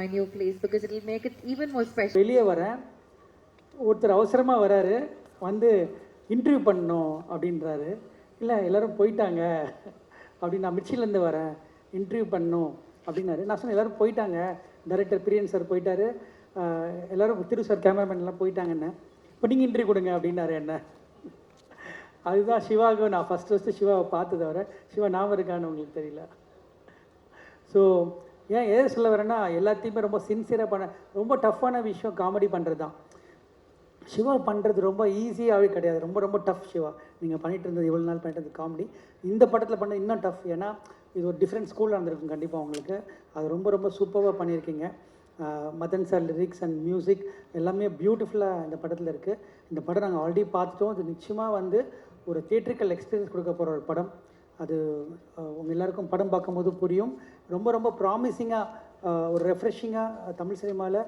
my new place because it will make it even more special. வெளியே வரேன், ஒருத்தர் அவசரமாக வராரு, வந்து இன்டர்வியூ பண்ணணும் அப்படின்றாரு. இல்லை எல்லோரும் போயிட்டாங்க அப்படின்னு, நான் மிர்ச்சிலேருந்து வரேன், இன்டர்வியூ பண்ணணும் அப்படின்னாரு. நான் சொன்னேன் எல்லோரும் போயிட்டாங்க, டைரக்டர் பிரியன் சார் போயிட்டாரு, எல்லோரும் திரு சார் கேமராமேன்லாம் போயிட்டாங்கன்னு, இப்போ நீங்கள் இன்டர்வியூ கொடுங்க அப்படின்னாரு என்ன. அதுதான் சிவாவுக்கு நான் ஃபஸ்ட்டு சிவாவை பார்த்தது. வர சிவா ஞாபகம் இருக்கான்னு உங்களுக்கு தெரியல. ஸோ ஏன் ஏது சொல்ல வரேன்னா, எல்லாத்தையுமே ரொம்ப சின்சியராக பண்ண, ரொம்ப டஃப்பான விஷயம் காமெடி பண்ணுறது தான். சிவா பண்ணுறது ரொம்ப ஈஸியாகவே கிடையாது, ரொம்ப ரொம்ப டஃப். சிவா நீங்கள் பண்ணிகிட்டு இருந்தது இவ்வளோ நாள் பண்ணிட்டு இருந்தது காமெடி, இந்த படத்தில் பண்ணது இன்னும் டஃப். ஏன்னா இது ஒரு டிஃப்ரெண்ட் ஸ்கூலில் இருந்திருக்கும் கண்டிப்பாக உங்களுக்கு. அது ரொம்ப ரொம்ப சூப்பராக பண்ணியிருக்கீங்க. Madan sir lyrics and music எல்லாமே பியூட்டிஃபுல்லாக இந்த படத்தில் இருக்குது. இந்த படம் நாங்கள் ஆல்ரெடி பார்த்துட்டோம். இது நிச்சயமாக வந்து ஒரு தியேட்ரிக்கல் எக்ஸ்பீரியன்ஸ் கொடுக்க போகிற ஒரு படம். அது உங்கள் எல்லாருக்கும் படம் பார்க்கும்போது புரியும். ரொம்ப ரொம்ப ப்ராமிசிங்காக, ஒரு ரெஃப்ரெஷிங்காக தமிழ் சினிமாவில்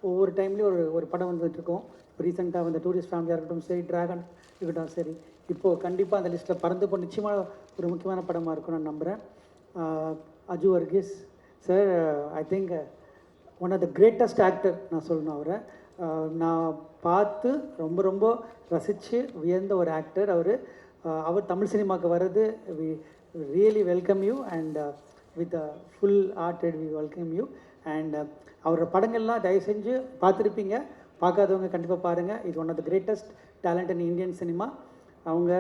ஒவ்வொரு டைம்லேயும் ஒரு படம் வந்துட்டுருக்கோம். இப்போ ரீசெண்டாக வந்து டூரிஸ்ட் ஃபேமிலியாக இருக்கட்டும் சரி, ட்ராகன் இருக்கட்டும் சரி, இப்போது கண்டிப்பாக அந்த லிஸ்ட்டில் பறந்து போ நிச்சயமாக ஒரு முக்கியமான படமாக இருக்கும் நான் நம்புகிறேன். Aju Varghese sir, I think one of the greatest actor நான் சொல்லணும் அவரை. நான் பார்த்து ரொம்ப ரொம்ப ரசித்து வியந்த ஒரு ஆக்டர் அவர். அவர் தமிழ் சினிமாவுக்கு வர்றது, we really welcome you and with full hearted we welcome you. And அவரோட படங்கள்லாம் தயவு செஞ்சு பார்த்துருப்பீங்க, பார்க்காதவங்க கண்டிப்பாக பாருங்கள். இது one of the greatest talent in Indian cinema. அவங்க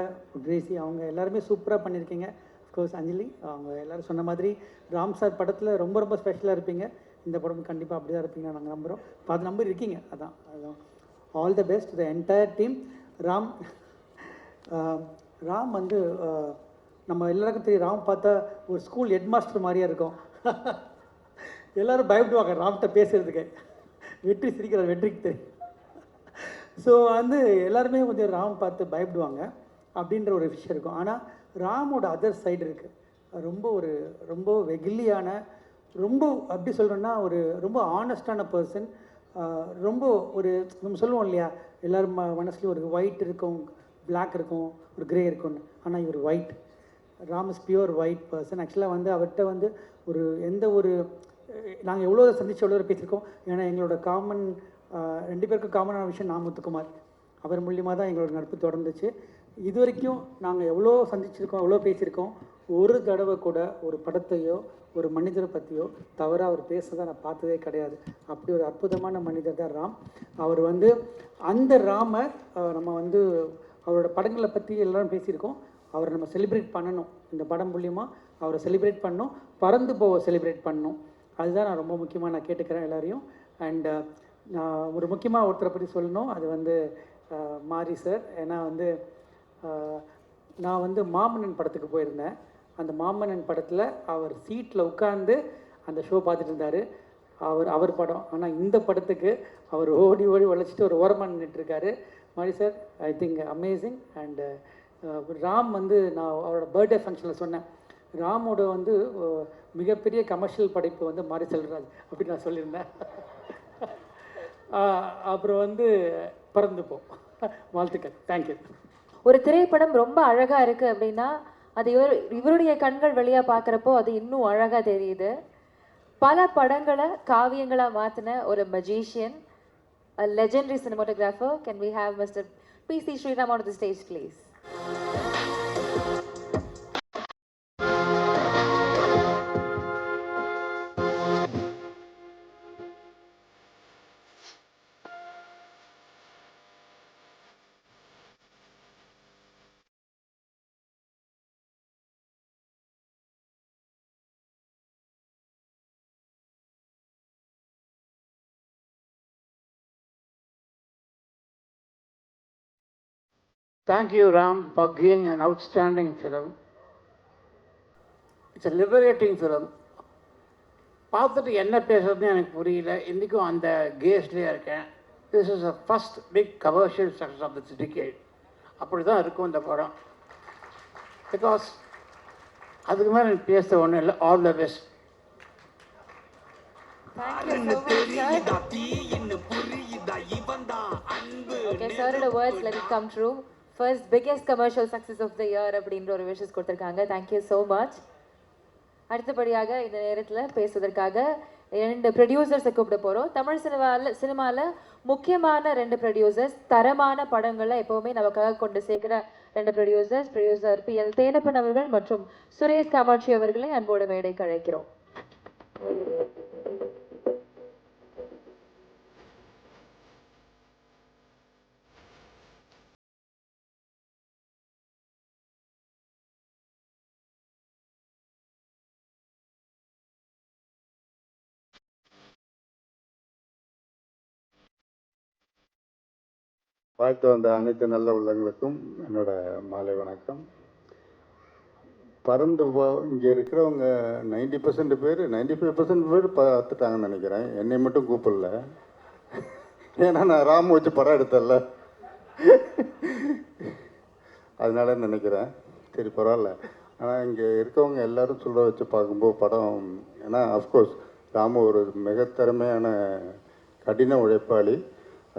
கிரேசி, அவங்க எல்லாருமே சூப்பராக பண்ணியிருக்கீங்க. அஃப்கோர்ஸ் அஞ்சலி, அவங்க எல்லோரும் சொன்ன மாதிரி ராம் சார் படத்தில் ரொம்ப ரொம்ப ஸ்பெஷலாக இருப்பீங்க. இந்த படம் கண்டிப்பாக அப்படி தான் இருப்பீங்க நாங்கள் நம்புகிறோம். பார்த்து நம்பர் இருக்கீங்க. அதுதான் all the best the entire team. Ram வந்து நம்ம எல்லாருக்கும் தெரியும், ராம் பார்த்தா ஒரு ஸ்கூல் ஹெட் மாஸ்டர் மாதிரியே இருக்கும். எல்லோரும் பயப்படுவாங்க ராம்கிட்ட பேசுகிறதுக்கு. வெற்றி சிரிக்கிறார், வெற்றிக்கு தெரியும். ஸோ வந்து எல்லாருமே கொஞ்சம் ராம் பார்த்து பயப்படுவாங்க அப்படின்ற ஒரு விஷயம் இருக்கும். ஆனால் ராமோட அதர் சைடு இருக்குது. ரொம்ப வெகிலியான, ரொம்ப அப்படி சொல்கிறோன்னா ஒரு ரொம்ப ஆனஸ்டான பர்சன். ரொம்ப நம்ம சொல்லுவோம் இல்லையா, எல்லோரும் மனசுலேயும் ஒரு ஒயிட் இருக்கும், பிளாக் இருக்கும், ஒரு கிரே இருக்கும்னு. ஆனால் இவர் white. Ram is pure white person. ஆக்சுவலாக வந்து அவர்கிட்ட வந்து நாங்கள் எவ்வளோ சந்திச்சு எவ்வளோ பேசியிருக்கோம். ஏன்னா எங்களோட ரெண்டு பேருக்கும் காமனான விஷயம் நான் முத்துக்குமார். அவர் மூலியமாக தான் எங்களோட நட்பு தொடர்ந்துச்சு. இது வரைக்கும் நாங்கள் எவ்வளோ சந்திச்சிருக்கோம், எவ்வளோ பேசியிருக்கோம். ஒரு தடவை கூட ஒரு படத்தையோ ஒரு மனிதரை பற்றியோ தவறாக அவர் பேசுறதை நான் பார்த்ததே கிடையாது. அப்படி ஒரு அற்புதமான மனிதர் தான் ராம். அவர் வந்து அந்த ராமர் நம்ம வந்து அவரோட படங்களை பற்றி எல்லோரும் பேசியிருக்கோம். அவரை நம்ம செலிப்ரேட் பண்ணணும். இந்த படம் மூலியமாக அவரை செலிப்ரேட் பண்ணணும், பறந்து போக செலிப்ரேட் பண்ணணும். அதுதான் நான் ரொம்ப முக்கியமாக நான் கேட்டுக்கிறேன் எல்லோரையும். அண்டு நான் ஒரு முக்கியமாக ஒருத்தரை பற்றி சொல்லணும், அது வந்து மாரி சார். ஏன்னா வந்து நான் வந்து மாமன்னன் படத்துக்கு போயிருந்தேன். அந்த மாமன்னன் படத்தில் அவர் சீட்டில் உட்கார்ந்து அந்த ஷோ பார்த்துட்டு இருந்தார். அவர் படம். ஆனால் இந்த படத்துக்கு அவர் ஓடி உழைச்சிட்டு ஒரு ஓரமாக நின்றுட்டுருக்காரு. மாரி sir, I think amazing. And Ram வந்து நான் அவரோட பர்த்டே ஃபங்க்ஷனில் சொன்னேன், ராமோட வந்து மிகப்பெரிய கமர்ஷியல் படைப்பு வந்து மாரி செல்வராஜ் அப்படின்னு நான் சொல்லியிருந்தேன். அப்புறம் வந்து பறந்து போ. வாழ்த்துக்கள். தேங்க்யூ. ஒரு திரைப்படம் ரொம்ப அழகாக இருக்குது அப்படின்னா அது இவருடைய கண்கள் வழியாக பார்க்குறப்போ அது இன்னும் அழகாக தெரியுது. பல படங்களை காவியங்களாக மாற்றின ஒரு மஜீஷியன், a legendary cinematographer. Can we have Mr. P.C. Sriram on the stage, please? Thank you, Ram, for giving an outstanding film. It's a liberating film. பார்த்துட்டு என்ன பேசுறதுன்னு எனக்கு புரியல. இன்றைக்கும் அந்த கேஸ்ட்லேயே இருக்கேன். This is a first big commercial success of this decade. அப்படி தான் இருக்கும் இந்த படம். பிகாஸ் அதுக்கு மேலே எனக்கு பேச ஒன்றும் இல்லை. All the best. Okay, sir, the words let it come true. First biggest commercial success of the year அப்படின்ற ஒரு விஷஸ் கொடுத்துருக்காங்க. Thank you so much. அடுத்தபடியாக இந்த நேரத்தில் பேசுவதற்காக 2 ப்ரொடியூசர்ஸை கூப்பிட போகிறோம். தமிழ் சினிமாவில் முக்கியமான 2 ப்ரொடியூசர்ஸ், தரமான படங்களை எப்போவுமே நமக்காக கொண்டு சேர்க்கிற 2 ப்ரொடியூசர்ஸ், ப்ரொடியூசர் PL தேனப்பன் அவர்கள் மற்றும் சுரேஷ் காமாட்சி அவர்களை அன்போடு மேடைக்கு அழைக்கிறோம். வாழ்த்து வந்த அனைத்து நல்ல உள்ளங்களுக்கும் என்னோட மாலை வணக்கம். பறந்து இங்கே இருக்கிறவங்க 90% பேர் 95% பேர் பார்த்துட்டாங்கன்னு நினைக்கிறேன். என்னை மட்டும் கூப்பிடல, ஏன்னா நான் ராமு வச்சு படம் எடுத்தல, அதனால நினைக்கிறேன். சரி, பரவாயில்ல. ஆனால் இங்கே இருக்கவங்க எல்லாரும் சொல்ல வச்சு பார்க்கும்போது படம், ஏன்னா அஃப்கோர்ஸ் ராமு ஒரு மிக திறமையான கடின உழைப்பாளி.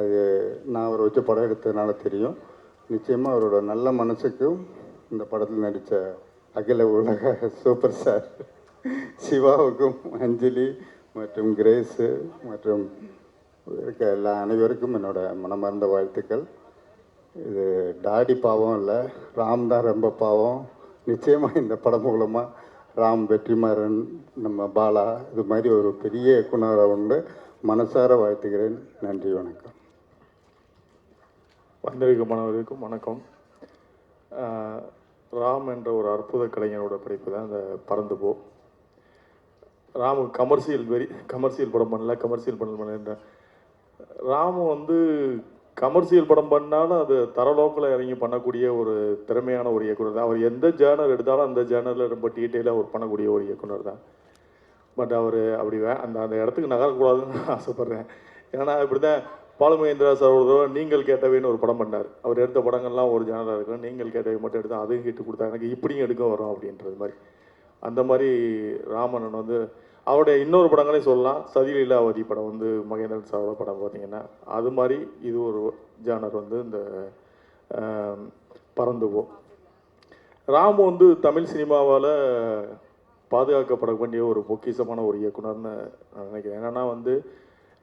அது நான் அவரை வச்சு படம் எடுத்ததுனால தெரியும். நிச்சயமாக அவரோட நல்ல மனசுக்கும் இந்த படத்தில் நடித்த அகில உலக சூப்பர் ஸ்டார் சிவாவுக்கும், அஞ்சலி மற்றும் கிரேஸு மற்றும் இருக்க எல்லா அனைவருக்கும் என்னோட மனமார்ந்த வாழ்த்துக்கள். இது டாடி பாவம் இல்லை, ராம் தான் ரொம்ப பாவம். நிச்சயமாக இந்த படம் மூலமாக ராம், வெற்றிமாறன், நம்ம பாலா இது மாதிரி ஒரு பெரிய இயக்குனரை உண்டு மனசார வாழ்த்துகிறேன். நன்றி, வணக்கம். வந்திருக்கும் மாணவர்களுக்கும் வணக்கம். ராம் என்ற ஒரு அற்புத கலைஞரோட படைப்பு தான் இந்த பறந்து போ. ராமு கமர்ஷியல் படம் பண்ணல, கமர்ஷியல் படம் பண்ணல. ராமு கமர்ஷியல் படம் பண்ணாலும் அது தரலோக்கில் இறங்கி பண்ணக்கூடிய ஒரு திறமையான ஒரு இயக்குனர் தான். அவர் எந்த ஜேர்னர் எடுத்தாலும் அந்த ஜேர்னரில் ரொம்ப டீட்டெயிலாக அவர் பண்ணக்கூடிய ஒரு இயக்குனர் தான். பட் அவர் அப்படி அந்த இடத்துக்கு நகரக்கூடாதுன்னு ஆசைப்பட்றேன். ஏன்னா இப்படி தான் பாலுமகேந்திரா சார் ஒரு தடவை நீங்கள் கேட்டவைன்னு ஒரு படம் பண்ணார். அவர் எடுத்த படங்கள்லாம் ஒரு ஜேனராக இருக்கும், நீங்கள் கேட்டவை மட்டும் எடுத்தால் அதையும் ஹிட்டு கொடுத்தா எனக்கு இப்படியும் எடுக்க வரும் அப்படின்றது மாதிரி. அந்த மாதிரி ராமண்ணன் அவருடைய இன்னொரு படங்களையும் சொல்லலாம். சதிலீலாவதி படம் மகேந்திரன் சாரோட படம் பார்த்திங்கன்னா அது மாதிரி இது ஒரு ஜேனர் இந்த பறந்து போ. ராமு தமிழ் சினிமாவால் பாதுகாக்கப்பட வேண்டிய ஒரு பொக்கிஷமான ஒரு இயக்குனர்னு நான் நினைக்கிறேன். என்னென்னா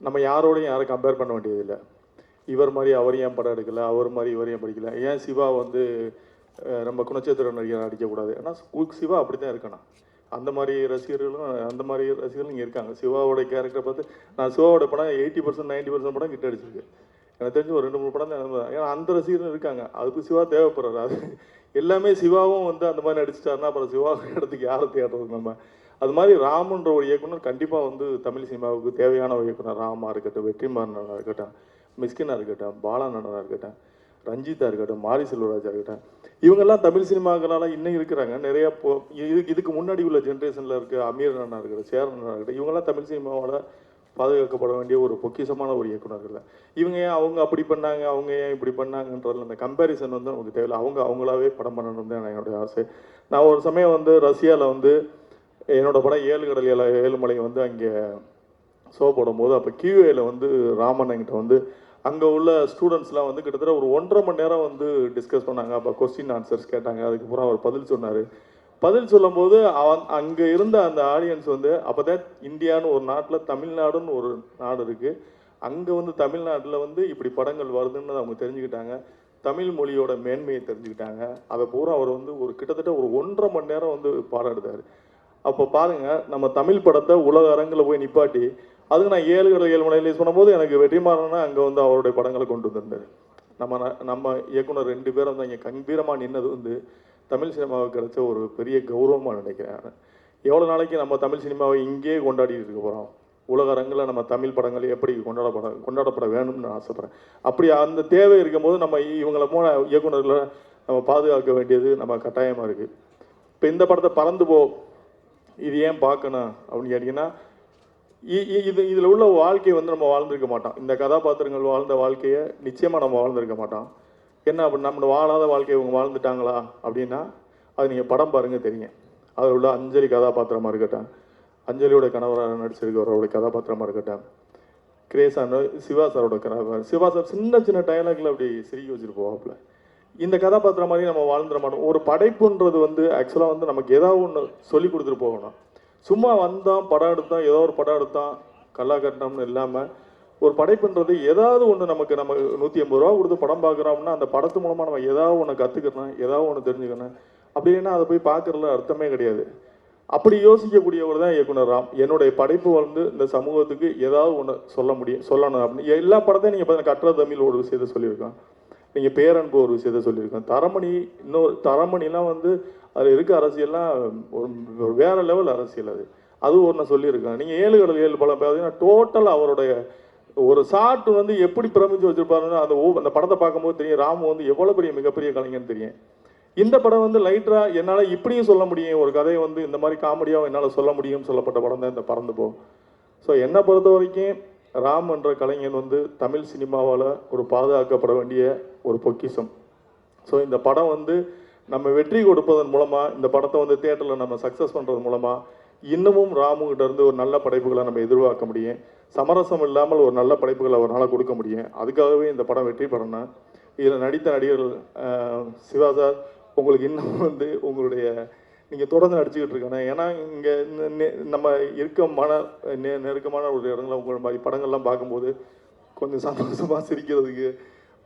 நம்ம யாரோடையும் யாரை கம்பேர் பண்ண வேண்டியதில்லை. இவர் மாதிரி அவர் ஏன் படம் எடுக்கலை, அவர் மாதிரி இவர் ஏன் படிக்கல, ஏன் சிவா நம்ம குணச்சேத்திர நடிகர் நடிக்கக்கூடாது. ஏன்னா சிவா அப்படி தான் இருக்கணும். அந்த மாதிரி ரசிகர்களும் இங்கே இருக்காங்க. சிவாவோட கேரக்டரை பார்த்து நான் சிவாவோட படம் 80% 90% படம் கிட்ட அடிச்சிருக்கு. எனக்கு தெரிஞ்சு ஒரு 2-3 படம் தான். ஏன்னா அந்த ரசிகரும் இருக்காங்க, அதுக்கு சிவா தேவைப்படுறாரு. அது எல்லாமே சிவாவும் அந்த மாதிரி நடிச்சிட்டாருன்னா அப்புறம் சிவா இடத்துக்கு யாரை தேடுறது நம்ம. அது மாதிரி ராமுன்ற ஒரு இயக்குனர் கண்டிப்பாக தமிழ் சினிமாவுக்கு தேவையான ஒரு இயக்குனர். ராமா இருக்கட்டும், வெற்றிமாறனாக இருக்கட்டும், மிஸ்கினாக இருக்கட்டும், பாலானனாக இருக்கட்டும், ரஞ்சிதா இருக்கட்டும், மாரி செல்வராஜா இருக்கட்டும், இவங்கெல்லாம் தமிழ் சினிமாக்களால் இன்னும் இருக்கிறாங்க. நிறையா இதுக்கு முன்னாடி உள்ள ஜென்ரேஷனில் இருக்க அமீர் அண்ணா இருக்கட்டும், சேரன் அண்ணா இருக்கட்டும், இவங்கெல்லாம் தமிழ் சினிமாவோட பாதுகாக்கப்பட வேண்டிய ஒரு பொக்கிஷமான ஒரு இயக்குனர்கள். இவங்க ஏன் அவங்க அப்படி பண்ணாங்க, அவங்க ஏன் இப்படி பண்ணாங்கன்றதுல அந்த கம்பேரிசன் நமக்கு தேவையில்லை. அவங்களாவே படம் பண்ணணும் தான் என்னுடைய ஆசை. நான் ஒரு சமயம் ரஷ்யாவில் என்னோட படம் 7 கடல் 7 மலை அங்கே ஷோ போடும்போது அப்போ QAல ராமன் என்கிட்ட அங்கே உள்ள ஸ்டூடெண்ட்ஸ்லாம் கிட்டத்தட்ட ஒரு 1.5 மணி நேரம் டிஸ்கஸ் பண்ணாங்க. அப்போ கொஸ்டின் ஆன்சர்ஸ் கேட்டாங்க. அதுக்கப்புறம் அவர் பதில் சொன்னார். பதில் சொல்லும்போது அங்கே இருந்த அந்த ஆடியன்ஸ் அப்போ தான் இந்தியான்னு ஒரு நாட்டில் தமிழ்நாடுன்னு ஒரு நாடு இருக்குது. அங்கே தமிழ்நாட்டில் இப்படி படங்கள் வருதுன்னு அவங்க தெரிஞ்சுக்கிட்டாங்க. தமிழ் மொழியோட மேன்மையை தெரிஞ்சுக்கிட்டாங்க. அதை பூரா அவர் ஒரு கிட்டத்தட்ட ஒரு 1.5 மணி நேரம் பாடம் எடுத்தார். அப்போ பாருங்கள், நம்ம தமிழ் படத்தை உலக அரங்கில் போய் நிப்பாட்டி அதுக்கு நான் 7 கடல் 7 மலை ரிலீஸ் பண்ணும்போது எனக்கு வெற்றிமாறனா அங்கே அவருடைய படங்களை கொண்டு வந்திருந்தார். நம்ம இயக்குனர் 2 பேரும் இங்கே கம்பீரமாக நின்னது தமிழ் சினிமாவுக்கு கிடைச்ச ஒரு பெரிய கௌரவமாக நினைக்கிறேன். எவ்வளோ நாளைக்கு நம்ம தமிழ் சினிமாவை இங்கேயே கொண்டாடிட்டு இருக்க போகிறோம். உலக அரங்கில் நம்ம தமிழ் படங்களை எப்படி கொண்டாடப்பட வேணும்னு நான் ஆசைப்பட்றேன். அப்படி அந்த தேவை இருக்கும்போது நம்ம இவங்களை போன இயக்குநர்களை நம்ம பாதுகாக்க வேண்டியது நம்ம கட்டாயமாக இருக்குது. இப்போ இந்த படத்தை பறந்து போ இது ஏன் பார்க்கணும் அப்படின்னு கேட்டிங்கன்னா, இதில் உள்ள வாழ்க்கையை நம்ம வாழ்ந்திருக்க மாட்டோம். இந்த கதாபாத்திரங்கள் வாழ்ந்த வாழ்க்கையை நிச்சயமாக நம்ம வாழ்ந்திருக்க மாட்டோம். என்ன அப்படி நம்ம வாழாத வாழ்க்கையை இவங்க வாழ்ந்துட்டாங்களா அப்படின்னா அது நீங்கள் படம் பாருங்கள் தெரியும். அதில் உள்ள அஞ்சலி கதாபாத்திரமாக இருக்கட்டும், அஞ்சலியோட கணவராக நடிச்சிருக்கிறவரோட கதாபாத்திரமாக இருக்கட்டும், கிரேசான சிவா சாரோட கதாபாத்திரம். சிவா சார் சின்ன சின்ன டயலாக்ல அப்படி சிரிக்க வச்சுட்டு போவாப்புல. இந்த கதாபாத்திரம் மாதிரி நம்ம வாழ்ந்துட மாட்டோம். ஒரு படைப்புன்றது ஆக்சுவலாக நமக்கு ஏதாவது ஒன்று சொல்லி கொடுத்துட்டு போகணும். சும்மா வந்தோம் படம் எடுத்தோம் ஏதோ ஒரு படம் எடுத்தோம் கல்லாக்கட்டணம்னு இல்லாமல் ஒரு படைப்புன்றது ஏதாவது ஒன்று நமக்கு நம்ம 150 ரூபா கொடுத்து படம் பார்க்குறோம்னா அந்த படத்து மூலமாக நம்ம ஏதாவது ஒன்று கற்றுக்கணும் ஏதாவது ஒன்று தெரிஞ்சுக்கணும் அப்படின்னா அதை போய் பார்க்குறதுல அர்த்தமே கிடையாது. அப்படி யோசிக்கக்கூடியவர் தான் இயக்குனர் ராம். என்னுடைய படைப்பு வந்து இந்த சமூகத்துக்கு ஏதாவது ஒன்று சொல்லணும் அப்படின்னு எல்லா படத்தையும் நீங்கள் பார்த்தீங்கன்னா கற்ற தமிழ் ஒரு விஷயத்த சொல்லியிருக்கோம், நீங்கள் பேரன்பு ஒரு விஷயத்த சொல்லியிருக்கோம், தரமணி இன்னொரு தரமணிலாம் வந்து அதில் இருக்க அரசியல்லாம் ஒரு வேற லெவல் அரசியல் அது ஒன்று சொல்லியிருக்கேன். நீங்கள் 7 கடல் 7 படம் பார்த்தீங்கன்னா டோட்டல் அவருடைய ஒரு ஷாட் வந்து எப்படி பிரமிச்சு வச்சிருப்பாருன்னு அந்த படத்தை பார்க்கும்போது தெரியும் ராமு வந்து எவ்வளோ பெரிய மிகப்பெரிய கலைஞன்னு தெரியும். இந்த படம் வந்து லைட்டராக என்னால் இப்படியும் சொல்ல முடியும், ஒரு கதையை வந்து இந்த மாதிரி காமெடியாக என்னால் சொல்ல முடியும்னு சொல்லப்பட்ட படம் தான் இந்த பறந்து போ. ஸோ என்னை பொறுத்த வரைக்கும் ராம் என்ற கலைஞன் வந்து தமிழ் சினிமாவால் ஒரு பாதுகாக்கப்பட வேண்டிய ஒரு பொக்கிஷம். ஸோ இந்த படம் வந்து நம்ம வெற்றி கொடுப்பதன் மூலமாக இந்த படத்தை வந்து தியேட்டரில் நம்ம சக்ஸஸ் பண்ணுறது மூலமாக இன்னமும் ராமுகிட்ட இருந்து ஒரு நல்ல படைப்புகளை நம்ம எதிர்பார்க்க முடியும். சமரசம் இல்லாமல் ஒரு நல்ல படைப்புகளை அவரால் கொடுக்க முடியும். அதுக்காகவே இந்த படம் வெற்றி பெறணும். இதில் நடித்த நடிகர்கள் சிவா சார் உங்களுக்கு இன்னும் வந்து உங்களுடைய நீங்கள் தொடர்ந்து நடிச்சுக்கிட்டு இருக்காங்க. ஏன்னா இங்கே நம்ம இருக்க நெருக்கமான ஒரு இடங்களில் உங்கள் மாதிரி படங்கள்லாம் பார்க்கும்போது கொஞ்சம் சந்தோஷமாக சிரிக்கிறதுக்கு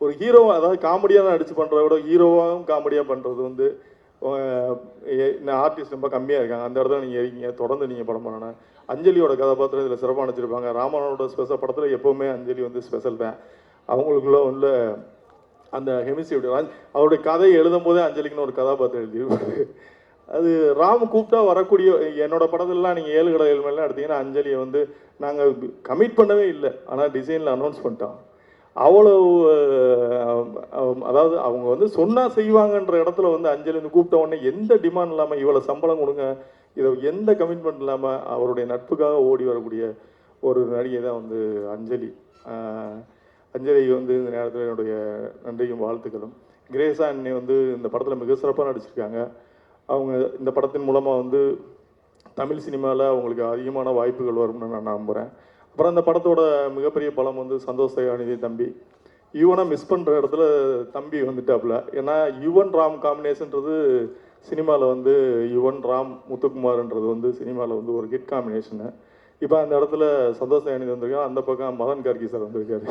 ஒரு ஹீரோவாக அதாவது காமெடியாக நடிச்சு பண்ணுறத விட ஹீரோவாகவும் காமெடியாக பண்ணுறது வந்து ஆர்டிஸ்ட் ரொம்ப கம்மியாக இருக்காங்க. அந்த இடத்துல நீங்கள் இருக்கீங்க, தொடர்ந்து நீங்கள் படம் பண்ணணும். அஞ்சலியோட கதாபாத்திரம் இதில் சிறப்பாக நடிச்சிருப்பாங்க. ராமனோட ஸ்பெஷல் படத்தில் எப்போவுமே அஞ்சலி வந்து ஸ்பெஷல் தான். அவங்களுக்குள்ள உள்ள அந்த ஹெமிஸ்ட்ரி அவருடைய கதையை எழுதும் போதே அஞ்சலிக்குன்னு ஒரு கதாபாத்திரம் எழுதியிருப்பாரு. அது ராம் கூப்பிட்டா வரக்கூடிய என்னோட படத்துலலாம் நீங்கள் 7 கடல் 7 மணிலாம் எடுத்தீங்கன்னா அஞ்சலியை வந்து நாங்கள் கமிட் பண்ணவே இல்லை, ஆனால் டிசைனில் அனௌன்ஸ் பண்ணிட்டோம். அவ்வளோ அதாவது அவங்க வந்து சொன்னால் செய்வாங்கன்ற இடத்துல வந்து அஞ்சலி வந்து கூப்பிட்ட உடனே எந்த டிமாண்ட் இல்லாமல் இவ்வளோ சம்பளம் கொடுங்க இதை எந்த கமிட்மெண்ட் இல்லாமல் அவருடைய நட்புக்காக ஓடி வரக்கூடிய ஒரு நடிகை தான் வந்து அஞ்சலி. அஞ்சலி வந்து இந்த நேரத்தில் என்னுடைய நன்றியும் வாழ்த்துக்களும். கிரேஸா அண்ணி வந்து இந்த படத்தில் மிக சிறப்பாக நடிச்சிருக்காங்க. அவங்க இந்த படத்தின் மூலமாக வந்து தமிழ் சினிமாவில் அவங்களுக்கு அதிகமான வாய்ப்புகள் வரும்னு நான் நம்புகிறேன். அப்புறம் இந்த படத்தோட மிகப்பெரிய பலம் வந்து சந்தோஷ் தயாநிதி தம்பி. யுவனை மிஸ் பண்ணுற இடத்துல தம்பி வந்துட்டாப்புல. ஏன்னா யுவன் ராம் காம்பினேஷன்றது சினிமாவில் வந்து யுவன் ராம் முத்துக்குமார்ன்றது வந்து சினிமாவில் வந்து ஒரு ஹிட் காம்பினேஷனு. இப்போ அந்த இடத்துல சந்தோஷ் தயாநிதி வந்திருக்காங்க, அந்த பக்கம் மதன் கார்கி சார் வந்திருக்காரு.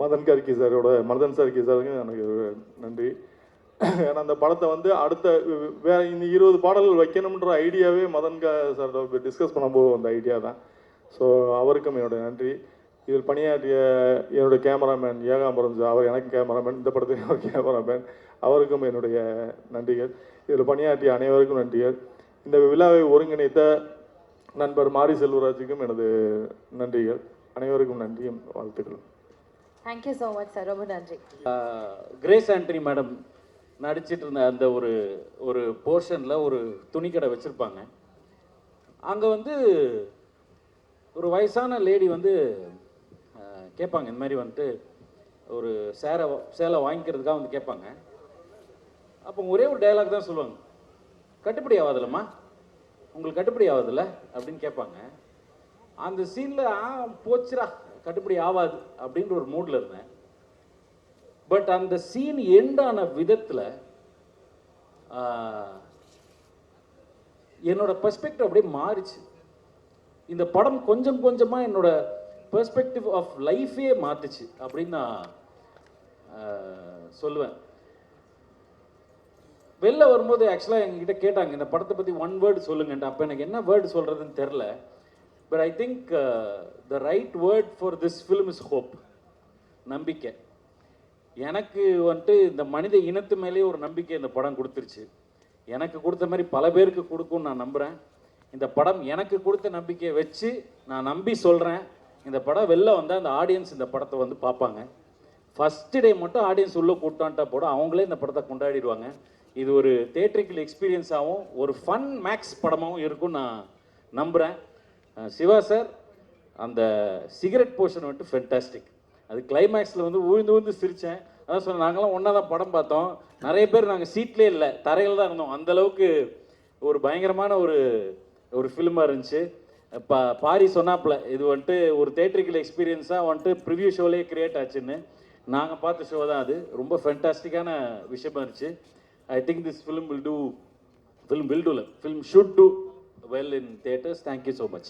மதன் கார்கி சாருக்கு எனக்கு நன்றி. ஏன்னா அந்த படத்தை வந்து அடுத்த வேற இந்த 20 பாடல்கள் வைக்கணுன்ற ஐடியாவே மதன் சார் டிஸ்கஸ் பண்ணும்போது அந்த ஐடியா தான். ஸோ அவருக்கும் என்னோட நன்றி. இதில் பணியாற்றிய என்னுடைய கேமராமேன் ஏகாம்பரம் சார், அவர் எனக்கு கேமராமேன், இந்த படத்துக்கு ஒரு கேமராமேன், அவருக்கும் என்னுடைய நன்றிகள். இதில் பணியாற்றிய அனைவருக்கும் நன்றிகள். இந்த விழாவை ஒருங்கிணைத்த நண்பர் மாரி செல்வராஜுக்கும் எனது நன்றிகள். அனைவருக்கும் நன்றியும் வாழ்த்துக்களும். தேங்க்யூ ஸோ மச் சார், ரொம்ப நன்றி. கிரேஸ் ஆண்டனி மேடம் நடிச்சிட்டு இருந்த அந்த ஒரு போர்ஷனில் ஒரு துணிக்கடை வச்சுருப்பாங்க. அங்கே வந்து ஒரு வயசான லேடி வந்து கேட்பாங்க, இந்த மாதிரி வந்துட்டு ஒரு சேலை வாங்கிக்கிறதுக்காக வந்து கேட்பாங்க. அப்போ ஒரே ஒரு டயலாக் தான் சொல்லுவாங்க, கட்டுப்படி ஆகாதுல்லம்மா, உங்களுக்கு கட்டுப்படி ஆகாதுல்ல அப்படின்னு கேட்பாங்க. அந்த சீனில் போச்சுரா கட்டுப்படி ஆகாது அப்படின்ற ஒரு மூடில் இருந்தேன். பட் அந்த சீன் எண்டான விதத்தில் என்னோட பெர்ஸ்பெக்டிவ் அப்படியே மாறிச்சு. இந்த படம் கொஞ்சம் கொஞ்சமாக என்னோட பெர்ஸ்பெக்டிவ் ஆஃப் லைஃபே மாற்றுச்சு அப்படின்னு நான் சொல்லுவேன். வெளில வரும்போது ஆக்சுவலாக எங்ககிட்ட கேட்டாங்க இந்த படத்தை பற்றி 1 வேர்டு சொல்லுங்கன்ட்டு. அப்போ எனக்கு என்ன வேர்டு சொல்கிறதுன்னு தெரில. But I think the right word for this film is hope, நம்பிக்கை. எனக்கு வந்துட்டு இந்த மனித இனத்து மேலேயே ஒரு நம்பிக்கை இந்த படம் கொடுத்துருச்சு. எனக்கு கொடுத்த மாதிரி பல பேருக்கு கொடுக்கும்னு நான் நம்புகிறேன். இந்த படம் எனக்கு கொடுத்த நம்பிக்கையை வச்சு நான் நம்பி சொல்கிறேன், இந்த படம் வெளில வந்தால் அந்த ஆடியன்ஸ் இந்த படத்தை வந்து பார்ப்பாங்க. ஃபஸ்ட்டு டே மட்டும் ஆடியன்ஸ் உள்ளே கூட்டான்ட்டா போட அவங்களே இந்த படத்தை கொண்டாடிடுவாங்க. இது ஒரு தியேட்ரிக்கல் எக்ஸ்பீரியன்ஸாகவும் ஒரு ஃபன் மேக்ஸ் படமாகவும் இருக்கும்னு நான் நம்புகிறேன். சிவா சார் அந்த சிகரெட் போர்ஷன் வந்துட்டு ஃபென்டாஸ்டிக். அது கிளைமேக்ஸில் வந்து உழுந்து சிரித்தேன். அதான் சொன்னேன், நாங்களாம் ஒன்றா தான் படம் பார்த்தோம், நிறைய பேர் நாங்கள் சீட்லேயே இல்லை தரையில் தான் இருந்தோம். அந்தளவுக்கு ஒரு பயங்கரமான ஒரு ஃபிலிமாக இருந்துச்சு. பாரி சொன்னாப்புல இது வந்துட்டு ஒரு தியேட்ரிக்கல் எக்ஸ்பீரியன்ஸாக வந்துட்டு ப்ரிவியூ ஷோலேயே கிரியேட் ஆச்சுன்னு. நாங்கள் பார்த்த ஷோ தான் அது. ரொம்ப ஃபென்டாஸ்டிக்கான விஷயமா இருந்துச்சு. I think this film should do well in theatres. Thank you so much.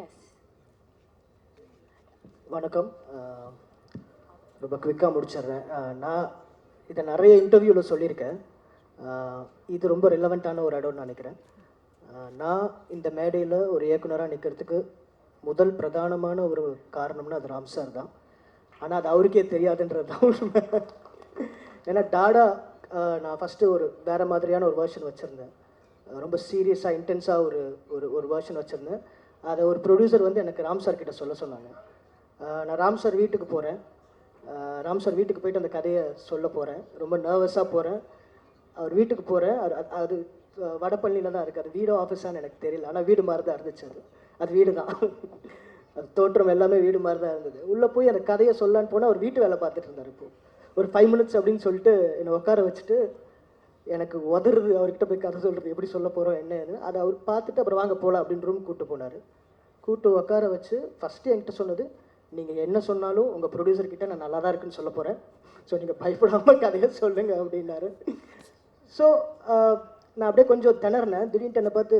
Yes. வணக்கம். ரொம்ப குவிக்காக முடிச்சிடுறேன். நான் இதை நிறைய இன்டர்வியூவில் சொல்லியிருக்கேன். இது ரொம்ப ரிலவெண்ட்டான ஒரு இடம்னு நினைக்கிறேன். நான் இந்த மேடையில் ஒரு இயக்குனராக நிற்கிறதுக்கு முதல் பிரதானமான ஒரு காரணம்னா அது ராம் சார் தான். ஆனால் அது அவருக்கே தெரியாதுன்றது தான் உண்மை. ஏன்னா டாடா நான் ஃபஸ்ட்டு ஒரு வேறு மாதிரியான ஒரு வேர்ஷன் வச்சுருந்தேன். ரொம்ப சீரியஸாக இன்டென்ஸாக ஒரு வேர்ஷன் வச்சுருந்தேன். அதை ஒரு ப்ரொடியூசர் வந்து எனக்கு ராம் சார் கிட்ட சொல்ல சொன்னாங்க. நான் ராம் சார் வீட்டுக்கு போகிறேன். ராம் சார் வீட்டுக்கு போயிட்டு அந்த கதையை சொல்ல போகிறேன். ரொம்ப நர்வஸாக போகிறேன். அவர் வீட்டுக்கு போகிறேன். அது வடபழனியில் தான் இருக்குது. அது வீடோ ஆஃபீஸான்னு எனக்கு தெரியல. ஆனால் வீடு மாதிரி தான் இருந்துச்சு. அது வீடு தான். அது தோற்றம் எல்லாமே வீடு மாதிரி தான் இருந்தது. உள்ளே போய் அந்த கதையை சொல்லலான்னு போனால் அவர் வீட்டு வேலை பார்த்துட்டு இருந்தார். இப்போது ஒரு 5 minutes அப்படின்னு சொல்லிட்டு என்னை உட்கார வச்சுட்டு எனக்கு உதறது அவர்கிட்ட போய் கதை சொல்கிறது எப்படி சொல்ல போகிறோம் என்ன ஏதுன்னு அதை அவர் பார்த்துட்டு அப்புறம் வாங்க போகலாம் அப்படின்னு ரூம் கூப்பிட்டு போனார். கூப்பிட்டு உட்கார வச்சு ஃபஸ்ட்டு என்கிட்ட சொன்னது, நீங்கள் என்ன சொன்னாலும் உங்கள் ப்ரொடியூசர்கிட்ட நான் நல்லா தான் இருக்குன்னு சொல்ல போகிறேன். ஸோ நீங்கள் பயப்படாமல் கதையை சொல்லுங்கள் அப்படின்னாரு. ஸோ நான் அப்படியே கொஞ்சம் திணறினேன். திடீர்னு என்னை பார்த்து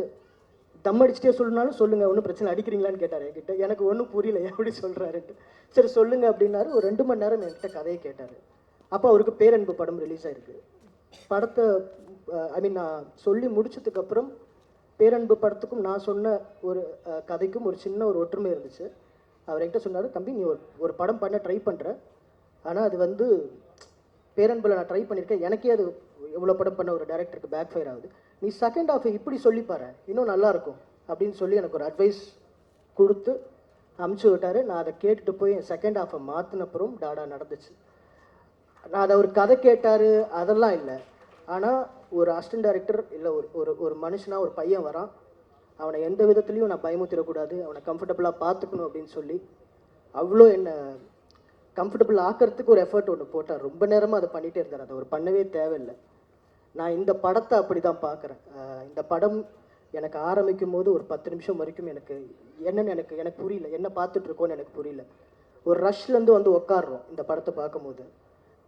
தம் அடிச்சுட்டே சொல்லணும்னாலும் சொல்லுங்கள், ஒன்றும் பிரச்சனை அடிக்கிறீங்களான்னு கேட்டார் என்கிட்ட. எனக்கு ஒன்றும் புரியல எப்படி சொல்கிறாருன்ட்டு. சரி சொல்லுங்கள் அப்படின்னாரு. ஒரு 2 மணி நேரம் என்கிட்ட கதையை கேட்டார். அப்போ அவருக்கு பேரன்பு படம் ரிலீஸ் ஆகிருக்கு. படத்தை நான் சொல்லி முடிச்சதுக்கப்புறம் பேரன்பு படத்துக்கும் நான் சொன்ன ஒரு கதைக்கும் ஒரு சின்ன ஒரு ஒற்றுமை இருந்துச்சு. அவர் என்கிட்ட சொன்னார், தம்பி நீ ஒரு படம் பண்ண ட்ரை பண்ணுற, ஆனால் அது வந்து பேரன்பில் நான் ட்ரை பண்ணியிருக்கேன், எனக்கே அது எவ்வளோ படம் பண்ண ஒரு டைரக்டருக்கு பேக் ஃபயர் ஆகுது, நீ செகண்ட் ஹாஃபை இப்படி சொல்லிப்பாரு இன்னும் நல்லாயிருக்கும் அப்படின்னு சொல்லி எனக்கு ஒரு அட்வைஸ் கொடுத்து அமுச்சு விட்டார். நான் அதை கேட்டுட்டு போய் என் செகண்ட் ஹாஃபை மாற்றினப்புறம் டாடா நடந்துச்சு. நான் அதை ஒரு கதை கேட்டார் அதெல்லாம் இல்லை. ஆனால் ஒரு அசிஸ்டன்ட் டைரக்டர் இல்லை ஒரு மனுஷனாக ஒரு பையன் வரான், அவனை எந்த விதத்துலையும் நான் பயமுத்திடக்கூடாது, அவனை கம்ஃபர்டபுளாக பார்த்துக்கணும் அப்படின்னு சொல்லி அவ்வளோ என்னை கம்ஃபர்டபுள் ஆக்கிறதுக்கு ஒரு எஃபர்ட் ஒன்று போட்டார். ரொம்ப நேரமாக அதை பண்ணிகிட்டே இருந்தார். அதை அவர் பண்ணவே தேவையில்லை. நான் இந்த படத்தை அப்படி தான் பார்க்குறேன். இந்த படம் எனக்கு ஆரம்பிக்கும் போது ஒரு 10 நிமிஷம் வரைக்கும் எனக்கு என்னென்னு எனக்கு புரியல, என்ன பார்த்துட்ருக்கோன்னு எனக்கு புரியல. ஒரு ரஷ்லேருந்து வந்து உட்காடுறோம் இந்த படத்தை பார்க்கும்போது.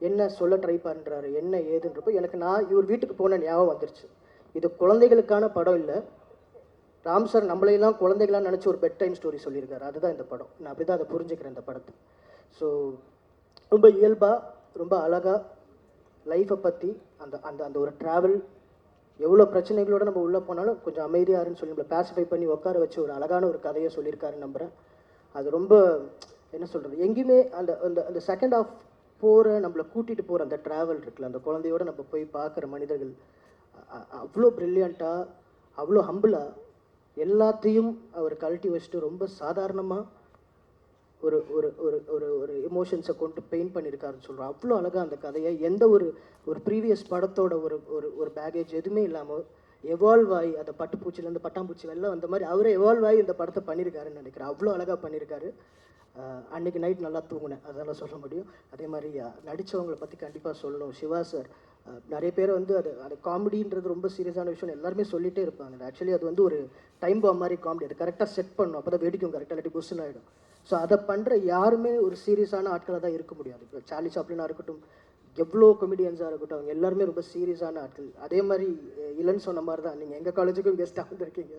என்ன சொல்ல ட்ரை பண்ணுறாரு என்ன ஏதுன்றப்போ எனக்கு நான் இவர் வீட்டுக்கு போன ஞாபகம் வந்துருச்சு. இது குழந்தைகளுக்கான படம் இல்லை. ராம் சார் நம்மளையெல்லாம் குழந்தைகளாக நினச்சி ஒரு பெட் டைம் ஸ்டோரி சொல்லியிருக்காரு. அதுதான் இந்த படம். நான் அப்படி தான் அதை புரிஞ்சுக்கிறேன் இந்த படத்தை. ஸோ ரொம்ப இயல்பாக ரொம்ப அழகாக லைஃப்பை பற்றி அந்த அந்த அந்த ஒரு ட்ராவல் எவ்வளோ பிரச்சனைகளோடு நம்ம உள்ளே போனாலும் கொஞ்சம் அமைதியாருன்னு சொல்லி நம்மளை பேசிஃபை பண்ணி உட்கார வச்சு ஒரு அழகான ஒரு கதையை சொல்லியிருக்காருன்னு நம்புகிறேன். அது ரொம்ப என்ன சொல்கிறது, எங்கேயுமே அந்த அந்த அந்த செகண்ட் ஆஃப் போகிற நம்மளை கூட்டிகிட்டு போகிற அந்த ட்ராவல் இருக்குல்ல, அந்த குழந்தையோடு நம்ம போய் பார்க்குற மனிதர்கள் அவ்வளோ ப்ரில்லியண்ட்டாக அவ்வளோ ஹம்பிளாக எல்லாத்தையும் அவர் கழட்டி வச்சுட்டு ரொம்ப சாதாரணமாக ஒரு ஒரு ஒரு ஒரு ஒரு எமோஷன்ஸை கொண்டு பெயிண்ட் பண்ணியிருக்காருன்னு சொல்கிறோம். அவ்வளோ அழகாக அந்த கதையை எந்த ஒரு ப்ரீவியஸ் படத்தோட ஒரு ஒரு ஒரு பேகேஜ் எதுவுமே இல்லாமல் எவால்வ் ஆகி அந்த பட்டுப்பூச்சிலேருந்து பட்டாம்பூச்சி வெளில வந்த மாதிரி அவரே எவால்வ் ஆகி இந்த படத்தை பண்ணியிருக்காருன்னு நினைக்கிறேன். அவ்வளோ அழகாக பண்ணியிருக்காரு. அன்றைக்கி நைட் நல்லா தூங்கினேன், அதெல்லாம் சொல்ல முடியும். அதே மாதிரி நடித்தவங்களை பற்றி கண்டிப்பாக சொல்லணும். சிவா சார் நிறைய பேர் வந்து அது காமெடின்றது ரொம்ப சீரியஸான விஷயம் எல்லாருமே சொல்லிகிட்டே இருப்பாங்க. ஆக்சுவலி அது வந்து ஒரு டைம் பாம் மாதிரி காமெடி. அது கரெக்டாக செட் பண்ணணும், அப்போ தான் வெடிக்கும் கரெக்டாக, இல்லாட்டி புஷ்ஷன் ஆகிடும். ஸோ அதை பண்ணுற யாருமே ஒரு சீரியஸான ஆட்களாக தான் இருக்க முடியாது. இப்போ சார்லி சாப்ளினாக இருக்கட்டும், எவ்வளோ கொமெடியன்ஸாக இருக்கட்டும், அவங்க எல்லாருமே ரொம்ப சீரியஸான ஆட்கள். அதே மாதிரி இல்லைன்னு சொன்ன மாதிரி தான் நீங்கள் எங்கள் காலேஜுக்கும் கெஸ்ட்டாக வந்திருக்கீங்க,